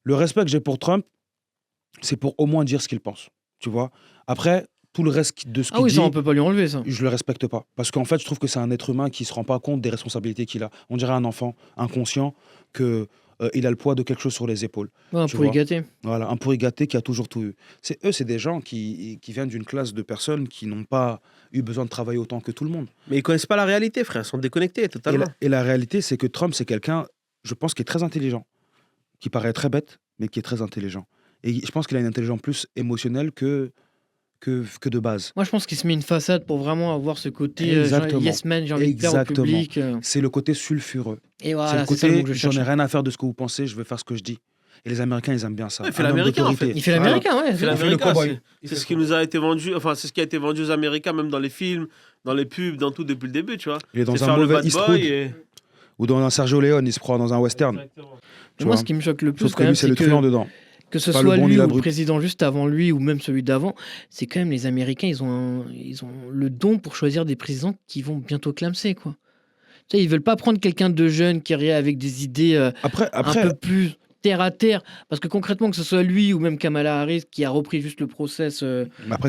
le respect que j'ai pour Trump, c'est pour au moins dire ce qu'il pense. Tu vois. Après, tout le reste de ce Ah qu'il oui, dit, ça, on peut pas lui enlever, ça. je le respecte pas. Parce qu'en fait, je trouve que c'est un être humain qui se rend pas compte des responsabilités qu'il a. On dirait un enfant inconscient que il a le poids de quelque chose sur les épaules. Ouais, Tu pour y vois. gâter. Voilà, un pourri gâté qui a toujours tout eu. C'est des gens qui viennent d'une classe de personnes qui n'ont pas eu besoin de travailler autant que tout le monde. Mais ils connaissent pas la réalité, frère. Ils sont déconnectés Et totalement. la réalité, c'est que Trump, c'est quelqu'un, je pense, qui est très intelligent, qui paraît très bête, mais qui est très intelligent. Et je pense qu'il a une intelligence plus émotionnelle que de base. Moi, je pense qu'il se met une façade pour vraiment avoir ce côté Exactement. yes man, j'ai envie de plaire au Exactement. public. C'est le côté sulfureux. Et C'est voilà, le c'est ça le mot côté, que je j'en ai cherchais. rien à faire de ce que vous pensez, je vais faire ce que je dis. Et les Américains, ils aiment bien ça. Ouais, il fait Un homme l'américain, en d'autorité. fait. Il fait l'américain, ouais. Il fait Il fait le l'américain, cow-boy. c'est ce qui nous a été vendu, enfin c'est ce qui a été vendu aux Américains, même dans les films, dans les pubs, dans tout depuis le début, tu vois. Il est dans C'est un faire le mauvais bad Eastwood. boy et... Ou dans un Sergio Leone, il se prend dans un western. Exactement. Tu Moi, vois. ce qui me choque le plus, Sauf quand que même, lui, c'est le truand dedans. que ce Pas le soit bon ni lui la ou le brute. président juste avant lui ou même celui d'avant, c'est quand même les Américains, ils ont le don pour choisir des présidents qui vont bientôt clamser, quoi. Tu sais, ils veulent pas prendre quelqu'un de jeune qui arrive avec des idées Après, un peu plus terre à terre, parce que concrètement, que ce soit lui ou même Kamala Harris qui a repris juste le process.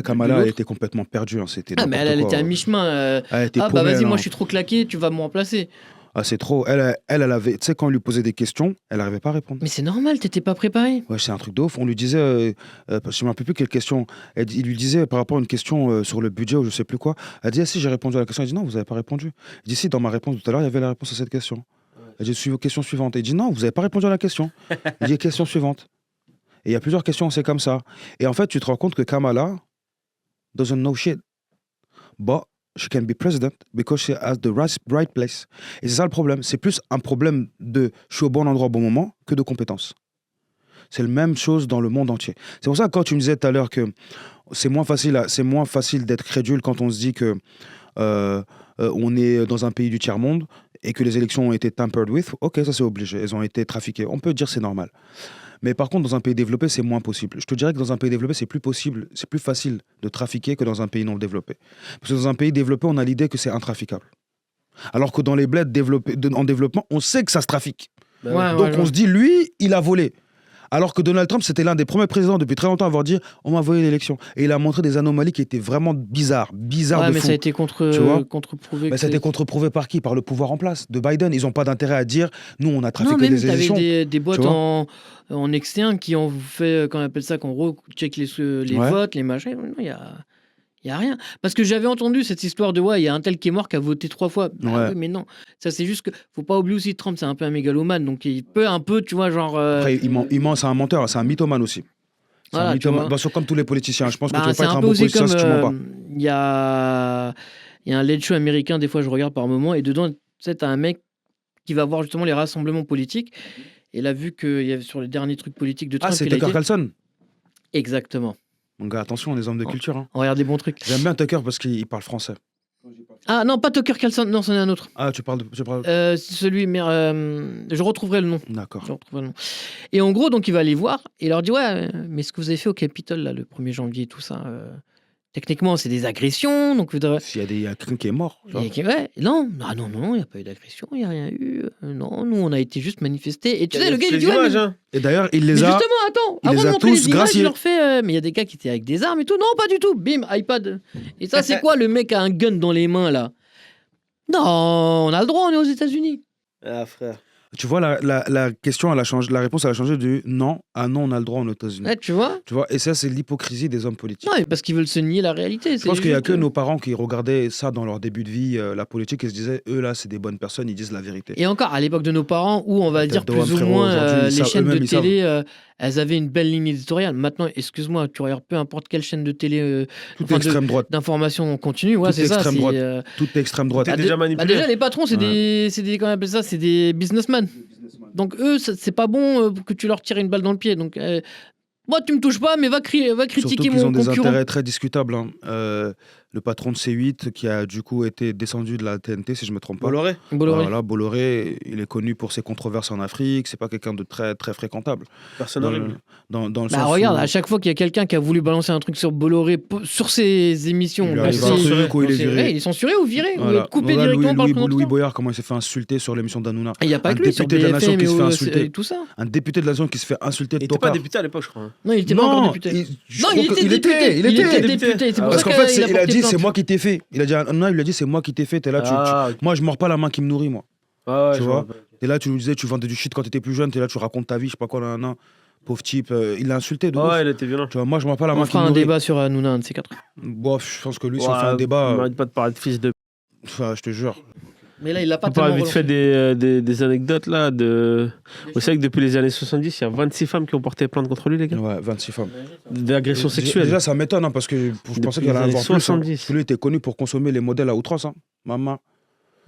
Kamala, de elle l'autre. était complètement perdue. Hein, c'était Ah, mais elle n'importe était quoi. à mi-chemin. Elle était Ah, bah paumée, vas-y, hein. moi je suis trop claqué, tu vas me remplacer. Ah, c'est trop. Elle avait. Tu sais, quand on lui posait des questions, elle n'arrivait pas à répondre. Mais c'est normal, t'étais pas préparé. Ouais, c'est un truc de ouf. On lui disait, je ne me rappelle plus quelle question. Il lui disait par rapport à une question sur le budget ou je sais plus quoi. Elle dit, ah, si j'ai répondu à la question. Elle dit, non, vous n'avez pas répondu. Il dit, si, dans ma réponse tout à l'heure, il y avait la réponse à cette question. Elle dit, question suivante. Il dit, non, vous n'avez pas répondu à la question. Il dit, question suivante. Et il y a plusieurs questions, c'est comme ça. Et en fait, tu te rends compte que Kamala doesn't know shit. But she can be president because she has the right place. Et c'est ça le problème. C'est plus un problème de je suis au bon endroit au bon moment que de compétence. C'est la même chose dans le monde entier. C'est pour ça que quand tu me disais tout à l'heure que c'est moins facile d'être crédule quand on se dit que on est dans un pays du tiers-monde et que les élections ont été tampered with. Ok, ça c'est obligé. Elles ont été trafiquées. On peut dire c'est normal. Mais par contre, dans un pays développé, c'est moins possible. Je te dirais que dans un pays développé, c'est plus possible, c'est plus facile de trafiquer que dans un pays non développé. Parce que dans un pays développé, on a l'idée que c'est intrafiquable. Alors que dans les bleds en développement, on sait que ça se trafique. Bah Ouais, Donc on se dit, lui, il a volé. Alors que Donald Trump, c'était l'un des premiers présidents depuis très longtemps à avoir dit on m'a volé l'élection. Et il a montré des anomalies qui étaient vraiment bizarres Ouais, de mais fou. ça a été Tu vois contre-prouvé. Mais ça a été contre-prouvé par qui? Par le pouvoir en place, de Biden. Ils n'ont pas d'intérêt à dire nous, on a Non, trafiqué même des t'avais élections. des boîtes tu vois. en externe qui ont fait, qu'on appelle ça, qu'on recheck les Ouais. votes, les machins. Non, il y a rien. Parce que j'avais entendu cette histoire de ouais, il y a un tel qui est mort qui a voté 3 fois. Ah Ouais. oui, mais non. Ça, c'est juste que faut pas oublier aussi Trump, c'est un peu un mégalomane. Donc il peut un peu, tu vois, genre. Après, il ment, c'est un menteur, c'est un mythomane aussi. C'est Voilà, un tu mythomane. vois. Bah, comme tous les politiciens. Je pense que tu Bah, ne peux c'est pas être un un peu bon aussi politicien comme si tu mens pas. il y a un late show américain, des fois je regarde par moment, et dedans, tu sais, t'as un mec qui va voir justement les rassemblements politiques. Et là, vu qu'il y avait sur les derniers trucs politiques de Trump, Ah, c'est il a Tucker été... Carlson. Exactement. Mon gars, attention, on est hommes de culture. Hein. On regarde des bons trucs. J'aime bien Tucker parce qu'il parle français. Ah non, pas Tucker Carlson, non, c'en est un autre. Ah, tu parles de. C'est celui, mais je retrouverai le nom. D'accord. Je retrouverai le nom. Et en gros, donc il va aller voir et il leur dit ouais, mais ce que vous avez fait au Capitole là, le 1er janvier et tout ça, techniquement c'est des agressions, donc vous devez... Il y a quelqu'un qui est mort. tu vois. Ouais, non, il n'y a pas eu d'agression, il n'y a rien eu. Non, nous on a été juste manifestés. Et tu sais, le gars il dit ouais, images, mais... hein. Et d'ailleurs, il Mais les a. justement, attends, il avant les de a montrer tous les images, graciés. il leur fait mais il y a des gars qui étaient avec des armes et tout. Non, pas du tout. Bim, iPad. Et ça, c'est quoi le mec a un gun dans les mains là? Non, on a le droit, on est aux États-Unis. Ah, frère. Tu vois, la question, elle a changé, la réponse, elle a changé du non à non, on a le droit aux États-Unis. Ouais, tu vois? Tu vois, et ça, c'est l'hypocrisie des hommes politiques. Non, mais parce qu'ils veulent se nier la réalité. Je pense qu'il n'y a que nos parents qui regardaient ça dans leur début de vie, la politique, et se disaient, eux là, c'est des bonnes personnes, ils disent la vérité. Et encore, à l'époque de nos parents, où on va Tête dire de plus homme, ou frérot, moins aujourd'hui, ils les savent- chaînes de eux-mêmes, ils télé, elles avaient une belle ligne éditoriale. Maintenant, excuse-moi, tu regardes peu importe quelle chaîne de télé Tout enfin, est extrême droite. d'information continue. Ouais, Tout c'est ça. extrême c'est, droite. Tout est extrême droite. T'es Bah, déjà dé- manipulé. déjà, les patrons, c'est Ouais. des, comment on appelle ça, c'est des businessmen. Donc eux, c'est pas bon que tu leur tires une balle dans le pied. Donc moi, tu me touches pas, mais va Surtout critiquer qu'ils mon ont des concurrent. intérêts très discutables. Hein. le patron de C8 qui a du coup été descendu de la TNT, si je me trompe pas. Bolloré. Bolloré. Voilà, Bolloré, il est connu pour ses controverses en Afrique. C'est pas quelqu'un de très très fréquentable. Personne Dans horrible. le, dans le Bah sens regarde, où à chaque fois qu'il y a quelqu'un qui a voulu balancer un truc sur Bolloré, sur ses émissions, il lui bah, arrive c'est- un truc où il est c'est- viré. ouais, il est censuré ou viré, Voilà. ou coupé Regarde directement par le Louis président. Boyard, comment il s'est fait insulter sur l'émission d'Hanouna. Il n'y a pas Un que lui, sur député de la nation BFM qui se fait et insulter. et tout ça. Un député de la zone qui se fait insulter Il de était pas tocard. député à l'époque, je crois. Non, il était pas encore député. je Non, crois il que- était député. il était. député. C'est pour Parce ça qu'en fait, qu'il il a porté dit plainte. c'est moi qui t'ai fait. Il a dit à Hanouna, il lui a dit c'est moi qui t'ai fait. T'es là, Ah, moi je mords pas la main qui me nourrit, moi. ouais, tu je vois. me rappelle. Et là, tu nous disais, tu vendais du shit quand t'étais plus jeune. T'es là, tu racontes ta vie, je sais pas quoi, nan. Pauvre type, il l'a insulté de ouf. Ouais, il était violent. Tu vois, moi je mords pas la On main qui fera me un nourrit. débat sur Hanouna, un de ces quatre. Bof, je pense que lui, si on Ouais, fait un débat, on m'arrête pas de parler de fils de. enfin, je te jure. Mais là, il l'a pas On parle tellement vite fait des anecdotes là. Vous savez que depuis les années 70, il y a 26 femmes qui ont porté plainte contre lui, les gars. Ouais, 26 femmes. D'agression sexuelle. Déjà, ça m'étonne, hein, parce que je Depuis pensais qu'il y en les allait années avoir plus. Hein. 70. Parce que lui était connu pour consommer les modèles à outrance. Hein. Maman.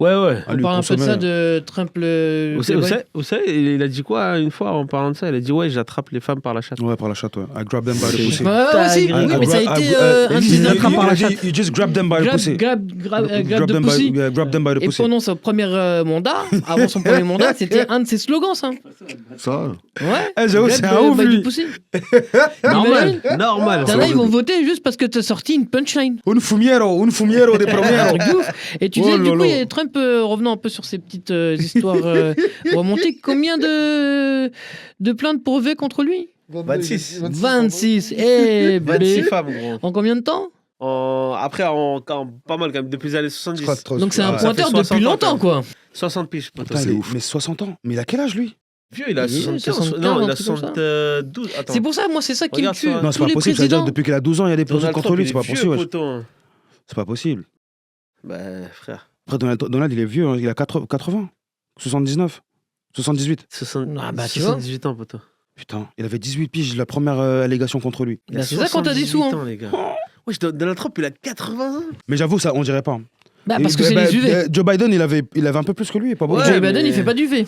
Ouais, ouais. On parle un peu de ça de Trump le. Vous savez, il a dit quoi une fois en parlant de ça? Il a dit ouais, j'attrape les femmes par la chatte. Ouais, par la chatte, ouais. I grab them by the C'est- pussy. Ouais, aussi. Oui, mais ça a été un de ses attrape par la Il a dit, you just grab them by the pussy. grab de them pussy. grab them by the Et pussy. pendant son premier mandat, avant son premier mandat, c'était un de ses slogans, ça. Ça, Ouais. Eh, j'avoue, Grab c'est un ouf, by lui. the pussy. Normal, normal. T'en as, ils vont voter juste parce que t'as sorti une punchline. Un fumiero de Un première. truc de ouf. Et tu Oh disais, du là coup, là. il y a Trump, revenant un peu sur ces petites histoires remontées, combien de plaintes provées contre lui 26. 26. Eh, 26 bébé. femmes, gros. En combien de temps Après, pas mal quand même, depuis les années 70. Donc c'est un ça fait pointeur 60 depuis ans, longtemps, quand quoi. 60 piges, poteau. Putain, C'est ouf. mais 60 ans. Mais il a quel âge, lui? Vieux, il a Il est 75. 75, Non, il un a truc comme ça. 72. Attends. C'est pour ça, moi, c'est ça qui me Regarde tue. ça. Non, c'est Tous pas les possible. Ça veut dire présidents. depuis qu'il a 12 ans, il y a des procès Donald contre Trump, lui. il C'est est pas vieux, possible. wesh. poteau, hein. C'est pas possible. Bah, frère. Après, Donald, il est vieux. Hein. Il a 80. 79. 78. 60... Ah, bah, tu vois. 78 ans, poteau. Putain, il avait 18 piges, la première allégation contre lui. Il a Bah, c'est ça quand t'as des sous, 78 hein. ans, les gars. Wesh, Donald Trump, il a 80 ans. Mais j'avoue, ça, on dirait pas. Bah, parce Et- que c'est bah, les UV. Joe Biden, il avait un peu plus que lui, pas beaucoup. Ouais, Joe mais- Biden, il fait pas du V.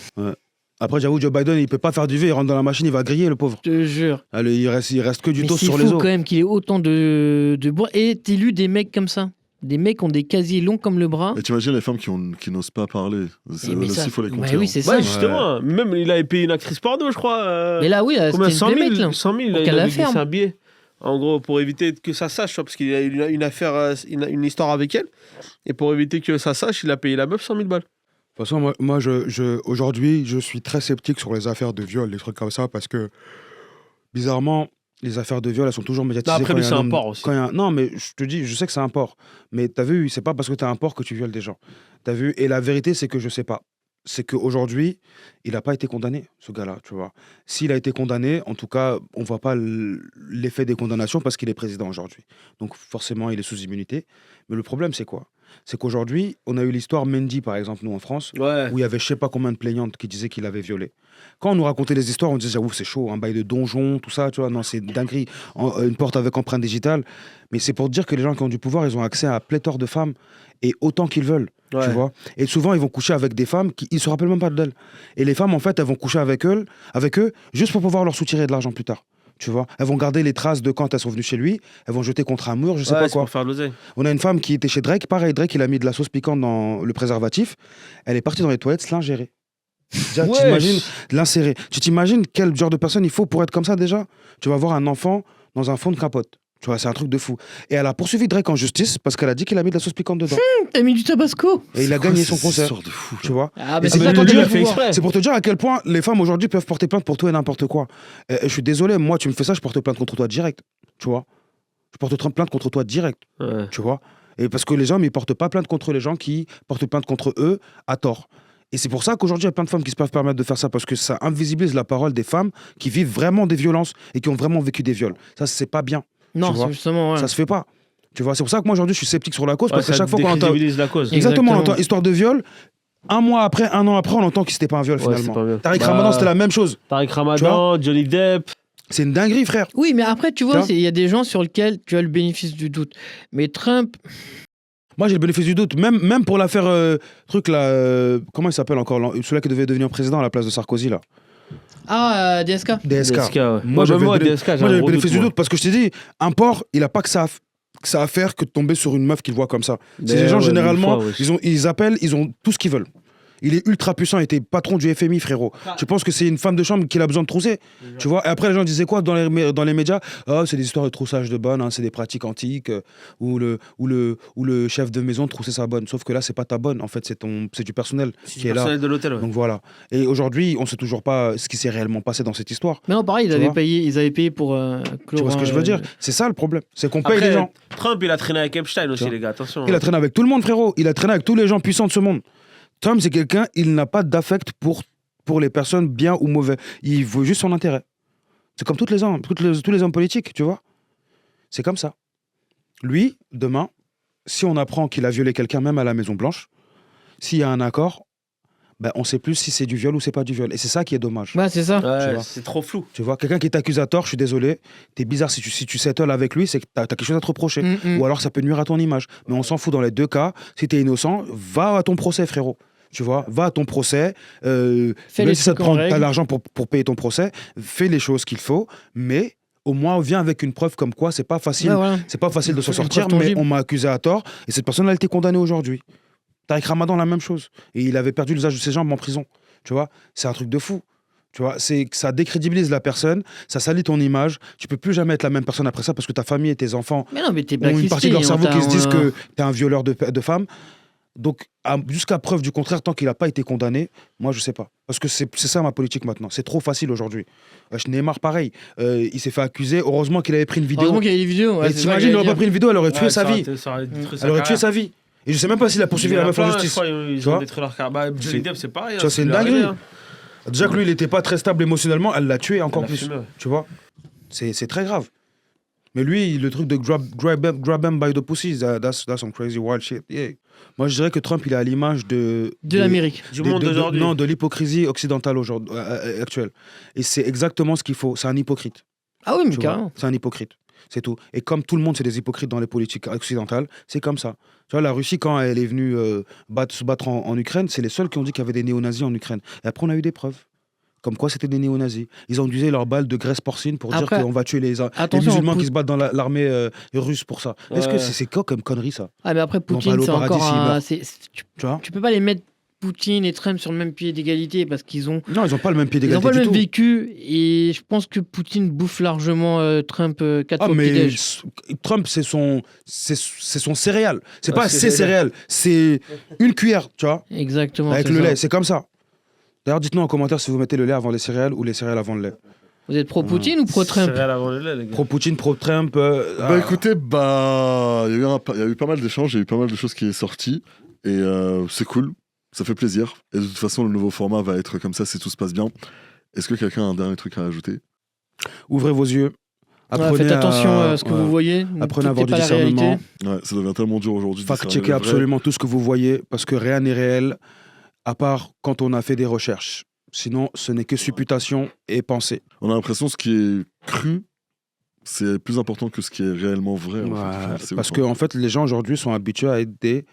Après, j'avoue, Joe Biden, il peut pas faire du V, il rentre dans la machine, il va griller, le pauvre. Je te jure. Allez, il reste que du Mais toast c'est sur fou les os. quand même qu'il ait autant de bois. Et t'es lu des mecs comme ça. Des mecs qui ont des casiers longs comme le bras. et t'imagines les femmes qui n'osent pas parler. Mais Aussi, ça- il faut les bah compter. oui, hein. c'est ça. Ouais, justement. Même, il avait payé une actrice porno, je crois. Mais là, oui, Combien c'était 100 des 000, mecs, là. 100 000 Pour il qu'elle la avait glissé ferme. un billet. En gros, pour éviter que ça sache, tu vois, parce qu'il a eu une affaire, une histoire avec elle. Et pour éviter que ça sache, il a payé la meuf 100 000 balles. De toute façon, moi aujourd'hui, je suis très sceptique sur les affaires de viol, les trucs comme ça, parce que, bizarrement, les affaires de viol, elles sont toujours médiatisées. Non, après, quand lui, il y a c'est un homme- porc aussi. quand il y a Non, mais je te dis, je sais que c'est un porc. Mais t'as vu, c'est pas parce que t'es un porc que tu violes des gens. T'as vu? Et la vérité, c'est que je sais pas. C'est qu'aujourd'hui, il n'a pas été condamné, ce gars-là, tu vois. S'il a été condamné, en tout cas, on voit pas l'effet des condamnations parce qu'il est président aujourd'hui. Donc forcément, il est sous immunité. Mais le problème, c'est quoi? C'est qu'aujourd'hui, on a eu l'histoire Mendy, par exemple, nous en France, Ouais. où il y avait je sais pas combien de plaignantes qui disaient qu'il avait violé. Quand on nous racontait les histoires, on disait ouf, c'est chaud, un bail de donjon, tout ça, tu vois, non, c'est dinguerie, une porte avec empreinte digitale. Mais c'est pour dire que les gens qui ont du pouvoir, ils ont accès à pléthore de femmes et autant qu'ils veulent, Ouais. tu vois. Et souvent, ils vont coucher avec des femmes qui ils se rappellent même pas d'elles. Et les femmes, en fait, elles vont coucher avec eux juste pour pouvoir leur soutirer de l'argent plus tard. Tu vois, elles vont garder les traces de quand elles sont venues chez lui, elles vont jeter contre un mur, je sais Ouais, pas c'est quoi. pour faire de l'oseille. On a une femme qui était chez Drake, pareil, Drake, il a mis de la sauce piquante dans le préservatif, elle est partie dans les toilettes se l'ingérer. Déjà, Wesh. tu t'imagines l'insérer. Tu t'imagines quel genre de personne il faut pour être comme ça déjà? Tu vas voir un enfant dans un fond de capote. Tu vois, c'est un truc de fou. Et elle a poursuivi Drake en justice parce qu'elle a dit qu'il a mis de la sauce piquante dedans. T'as mis du tabasco. Et il a gagné son concert. Sort de fou. Tu vois. Ah, Et mais c'est c'est pour ça te qu'on dire, dit il fait pouvoir. exprès. C'est pour te dire à quel point les femmes aujourd'hui peuvent porter plainte pour tout et n'importe quoi. Et je suis désolé, moi, tu me fais ça, je porte plainte contre toi direct. Tu vois. Je porte plainte contre toi direct. Ouais. Tu vois. Et parce que les hommes, ils portent pas plainte contre les gens qui portent plainte contre eux à tort. Et c'est pour ça qu'aujourd'hui, il y a plein de femmes qui se peuvent permettre de faire ça, parce que ça invisibilise la parole des femmes qui vivent vraiment des violences et qui ont vraiment vécu des viols. Ça, c'est pas bien. Non, Tu vois. c'est justement. Ouais. Ça se fait pas. Tu vois, c'est pour ça que moi, aujourd'hui, je suis sceptique sur la cause, Ouais, parce que ça chaque fois qu'on entend... décrédibilise la cause. Exactement. Exactement, on entend histoire de viol, un mois après, un an après, on entend que c'était pas un viol, Ouais, finalement. c'est pas bien. Tariq Bah, Ramadan, c'était la même chose. Tariq Ramadan, Johnny Depp. C'est une dinguerie, frère. Oui, mais après, tu Tu vois, vois il y a des gens sur lesquels tu as le bénéfice du doute. Mais Trump, Moi, j'ai le bénéfice du doute. Même pour l'affaire, truc là, comment il s'appelle encore, celui-là qui devait devenir président à la place de Sarkozy, là. DSK. DSK. DSK, ouais. Moi, Ouais, j'avais moi, le DSK, j'ai Moi, un j'avais le gros bénéfice doute, du moi. doute parce que je t'ai dit, un porc, il a pas que ça. ça à faire que de tomber sur une meuf qu'ils voient comme ça. C'est Mais les gens, ouais, généralement, mille fois, ils appellent, ils ont tout ce qu'ils veulent. Il est ultra puissant, il était patron du FMI, frérot. Tu penses que c'est une femme de chambre qu'il a besoin de trousser, tu vois? Et après, les gens disaient quoi dans les médias? Ah, c'est des histoires de troussage de bonne, hein, c'est des pratiques antiques, où le chef de maison troussait sa bonne. Sauf que là, c'est pas ta bonne, en fait, c'est du personnel qui est là. personnel de l'hôtel, ouais. Donc voilà. Et aujourd'hui, on sait toujours pas ce qui s'est réellement passé dans cette histoire. Mais non, pareil, Tu vois ils avaient payé pour Tu vois ce que je veux dire? C'est ça le problème. C'est qu'on paye Après, les gens. Trump, il a traîné avec Epstein aussi, Tu vois. les gars, attention. Il a traîné avec tout le monde, frérot. Il a traîné avec tous les gens puissants de ce monde. Trump, c'est quelqu'un, il n'a pas d'affect pour les personnes bien ou mauvais. Il veut juste son intérêt. C'est comme tous les hommes politiques, tu vois. C'est comme ça. Lui, demain, si on apprend qu'il a violé quelqu'un, même à la Maison-Blanche, s'il y a un accord, ben, on sait plus si c'est du viol ou c'est pas du viol. Et c'est ça qui est dommage. Ouais, c'est ça. Ouais, Tu vois. c'est trop flou. Tu vois, quelqu'un qui t'accuse à tort, je suis désolé, t'es bizarre si tu settles avec lui, c'est que t'as quelque chose à te reprocher. Ou alors ça peut nuire à ton image. Mais on s'en fout dans les deux cas. Si t'es innocent, va à ton procès, frérot. Tu vois, va à ton procès. Fais Même les si ça te trucs en prend, t'as règle. l'argent pour payer ton procès, fais les choses qu'il faut, mais au moins viens avec une preuve comme quoi c'est pas facile. Ouais, voilà. C'est pas facile de s'en Une sortir, preuve mais tangible. on m'a accusé à tort et cette personne a été condamnée aujourd'hui. Tariq Ramadan, la même chose. Et il avait perdu l'usage de ses jambes en prison. Tu vois, c'est un truc de fou. Tu vois, c'est que ça décrédibilise la personne, ça salit ton image. Tu peux plus jamais être la même personne après ça parce que ta famille et tes enfants Mais non, mais t'es ont une partie de leur blacklisté, cerveau qui se disent on t'a- que t'es un violeur de femmes. Donc, jusqu'à preuve du contraire, tant qu'il n'a pas été condamné, moi, je sais pas. Parce que c'est ça ma politique maintenant. C'est trop facile aujourd'hui. Neymar, pareil. Il s'est fait accuser. Heureusement qu'il avait pris une vidéo. Heureusement qu'il y a des vidéos. Ouais, Et c'est ça t'imagines, il que n'aurait j'allais pas pris une vidéo, elle aurait tué Ouais, sa ça vie. aurait détruit sa Elle aurait tué carrière. sa vie. Et je sais même pas s'il a poursuivi Il y en la a meuf en plein, justice. Je crois, ils Tu ont vois détruit leur carrière. Bah, Johnny Depp, c'est pareil. Ça, hein, c'est une lui est arrivé, dinguerie. hein. Déjà que lui, il n'était pas très stable émotionnellement, elle l'a tué encore Elle l'a plus. fumé. Tu vois, c'est très grave. Mais lui, le truc de grab him by the pussy, that's some crazy wild shit. Yeah. Moi, je dirais que Trump, il est à l'image De l'Amérique. Du monde d'aujourd'hui. Non, de l'hypocrisie occidentale aujourd'hui, actuelle. Et c'est exactement ce qu'il faut. C'est un hypocrite. Ah oui, mais Tu vois. carrément. C'est un hypocrite. C'est tout. Et comme tout le monde, c'est des hypocrites dans les politiques occidentales, c'est comme ça. Tu vois, la Russie, quand elle est venue se battre en Ukraine, c'est les seuls qui ont dit qu'il y avait des néo-nazis en Ukraine. Et après, on a eu des preuves. Comme quoi, c'était des néo-nazis. Ils ont utilisé leurs balles de graisse porcine pour Après, dire qu'on va tuer les attention, musulmans Pout- qui se battent dans l'armée russe pour ça. Est-ce que Ouais. c'est quoi comme connerie, ça? Ah, mais après, vont pas Poutine, aller au c'est paradis encore s'ils un. meurent. Tu Tu vois? peux pas les mettre Poutine et Trump sur le même pied d'égalité parce qu'ils ont. Non, ils n'ont pas le même pied Ils n'ont d'égalité pas le du même tout. vécu et je pense que Poutine bouffe largement Trump 4 Ah, fois au mais petit-déj. Trump, c'est son céréale. C'est Ouais, pas c'est- ses céréales, c'est une cuillère, tu vois, Exactement. avec c'est le ça. lait. C'est comme ça. D'ailleurs, dites-nous en commentaire si vous mettez le lait avant les céréales ou les céréales avant le lait. Vous êtes pro-Poutine ou pro-Trump? C'est réel avant le lait, les gars. Pro-Poutine, pro-Trump. Bah écoutez, il y a eu pas mal d'échanges, il y a eu pas mal de choses qui est sorti et c'est cool, ça fait plaisir. Et de toute façon, le nouveau format va être comme ça si tout se passe bien. Est-ce que quelqu'un a un dernier truc à ajouter? Ouvrez vos yeux. Ouais, faites attention à ce que ouais. vous voyez. Apprenez à Tout avoir n'est du pas la réalité. discernement. Ouais, ça devient tellement dur aujourd'hui. de discerner Fact-checker le vrai. absolument tout ce que vous voyez parce que rien n'est réel à part quand on a fait des recherches. Sinon, ce n'est que supputation et pensée. On a l'impression que ce qui est cru, c'est plus important que ce qui est réellement vrai. en fait. Ouais, C'est parce ouf, que hein. en fait, les gens aujourd'hui sont habitués à être des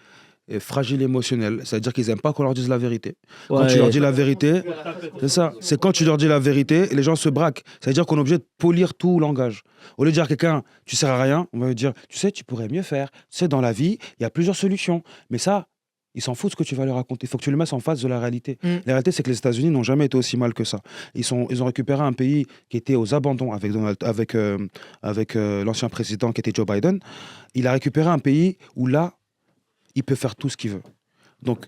fragiles émotionnels. C'est-à-dire qu'ils n'aiment pas qu'on leur dise la vérité. Quand tu Ouais. leur dis la vérité, c'est ça. C'est quand tu leur dis la vérité, les gens se braquent. C'est-à-dire qu'on est obligé de polir tout langage. Au lieu de dire à quelqu'un, tu sers à rien, on va lui dire, tu sais, tu pourrais mieux faire. Tu sais, dans la vie, il y a plusieurs solutions. Mais ça, ils s'en foutent ce que tu vas leur raconter. Il faut que tu le mettes en face de la réalité. La réalité, c'est que les États-Unis n'ont jamais été aussi mal que ça. Ils ont récupéré un pays qui était aux abandons avec l'ancien président qui était Joe Biden. Il a récupéré un pays où là, il peut faire tout ce qu'il veut. Donc,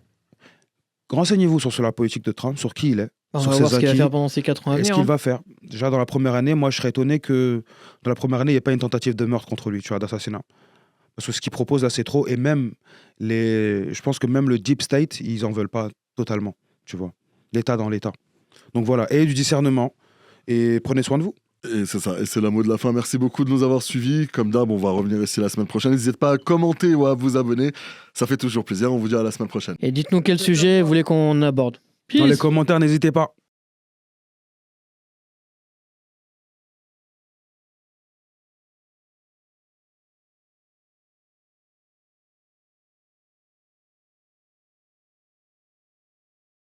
renseignez-vous sur la politique de Trump, sur qui il est, On sur va ses voir ce qu'il va acquis, faire pendant ces 4 ans à et ce venir. qu'il hein. va faire. Déjà, dans la première année, moi, je serais étonné que dans la première année, il n'y ait pas une tentative de meurtre contre lui, tu vois, d'assassinat. Parce que ce qu'il propose là, c'est trop. Et même, je pense que même le Deep State, ils en veulent pas totalement, tu vois. L'État dans l'État. Donc voilà, et du discernement. Et prenez soin de vous. Et c'est ça, et c'est le mot de la fin. Merci beaucoup de nous avoir suivis. Comme d'hab, on va revenir ici la semaine prochaine. N'hésitez pas à commenter ou à vous abonner. Ça fait toujours plaisir. On vous dit à la semaine prochaine. Et dites-nous quel sujet vous voulez qu'on aborde. Dans les Peace. commentaires, n'hésitez pas.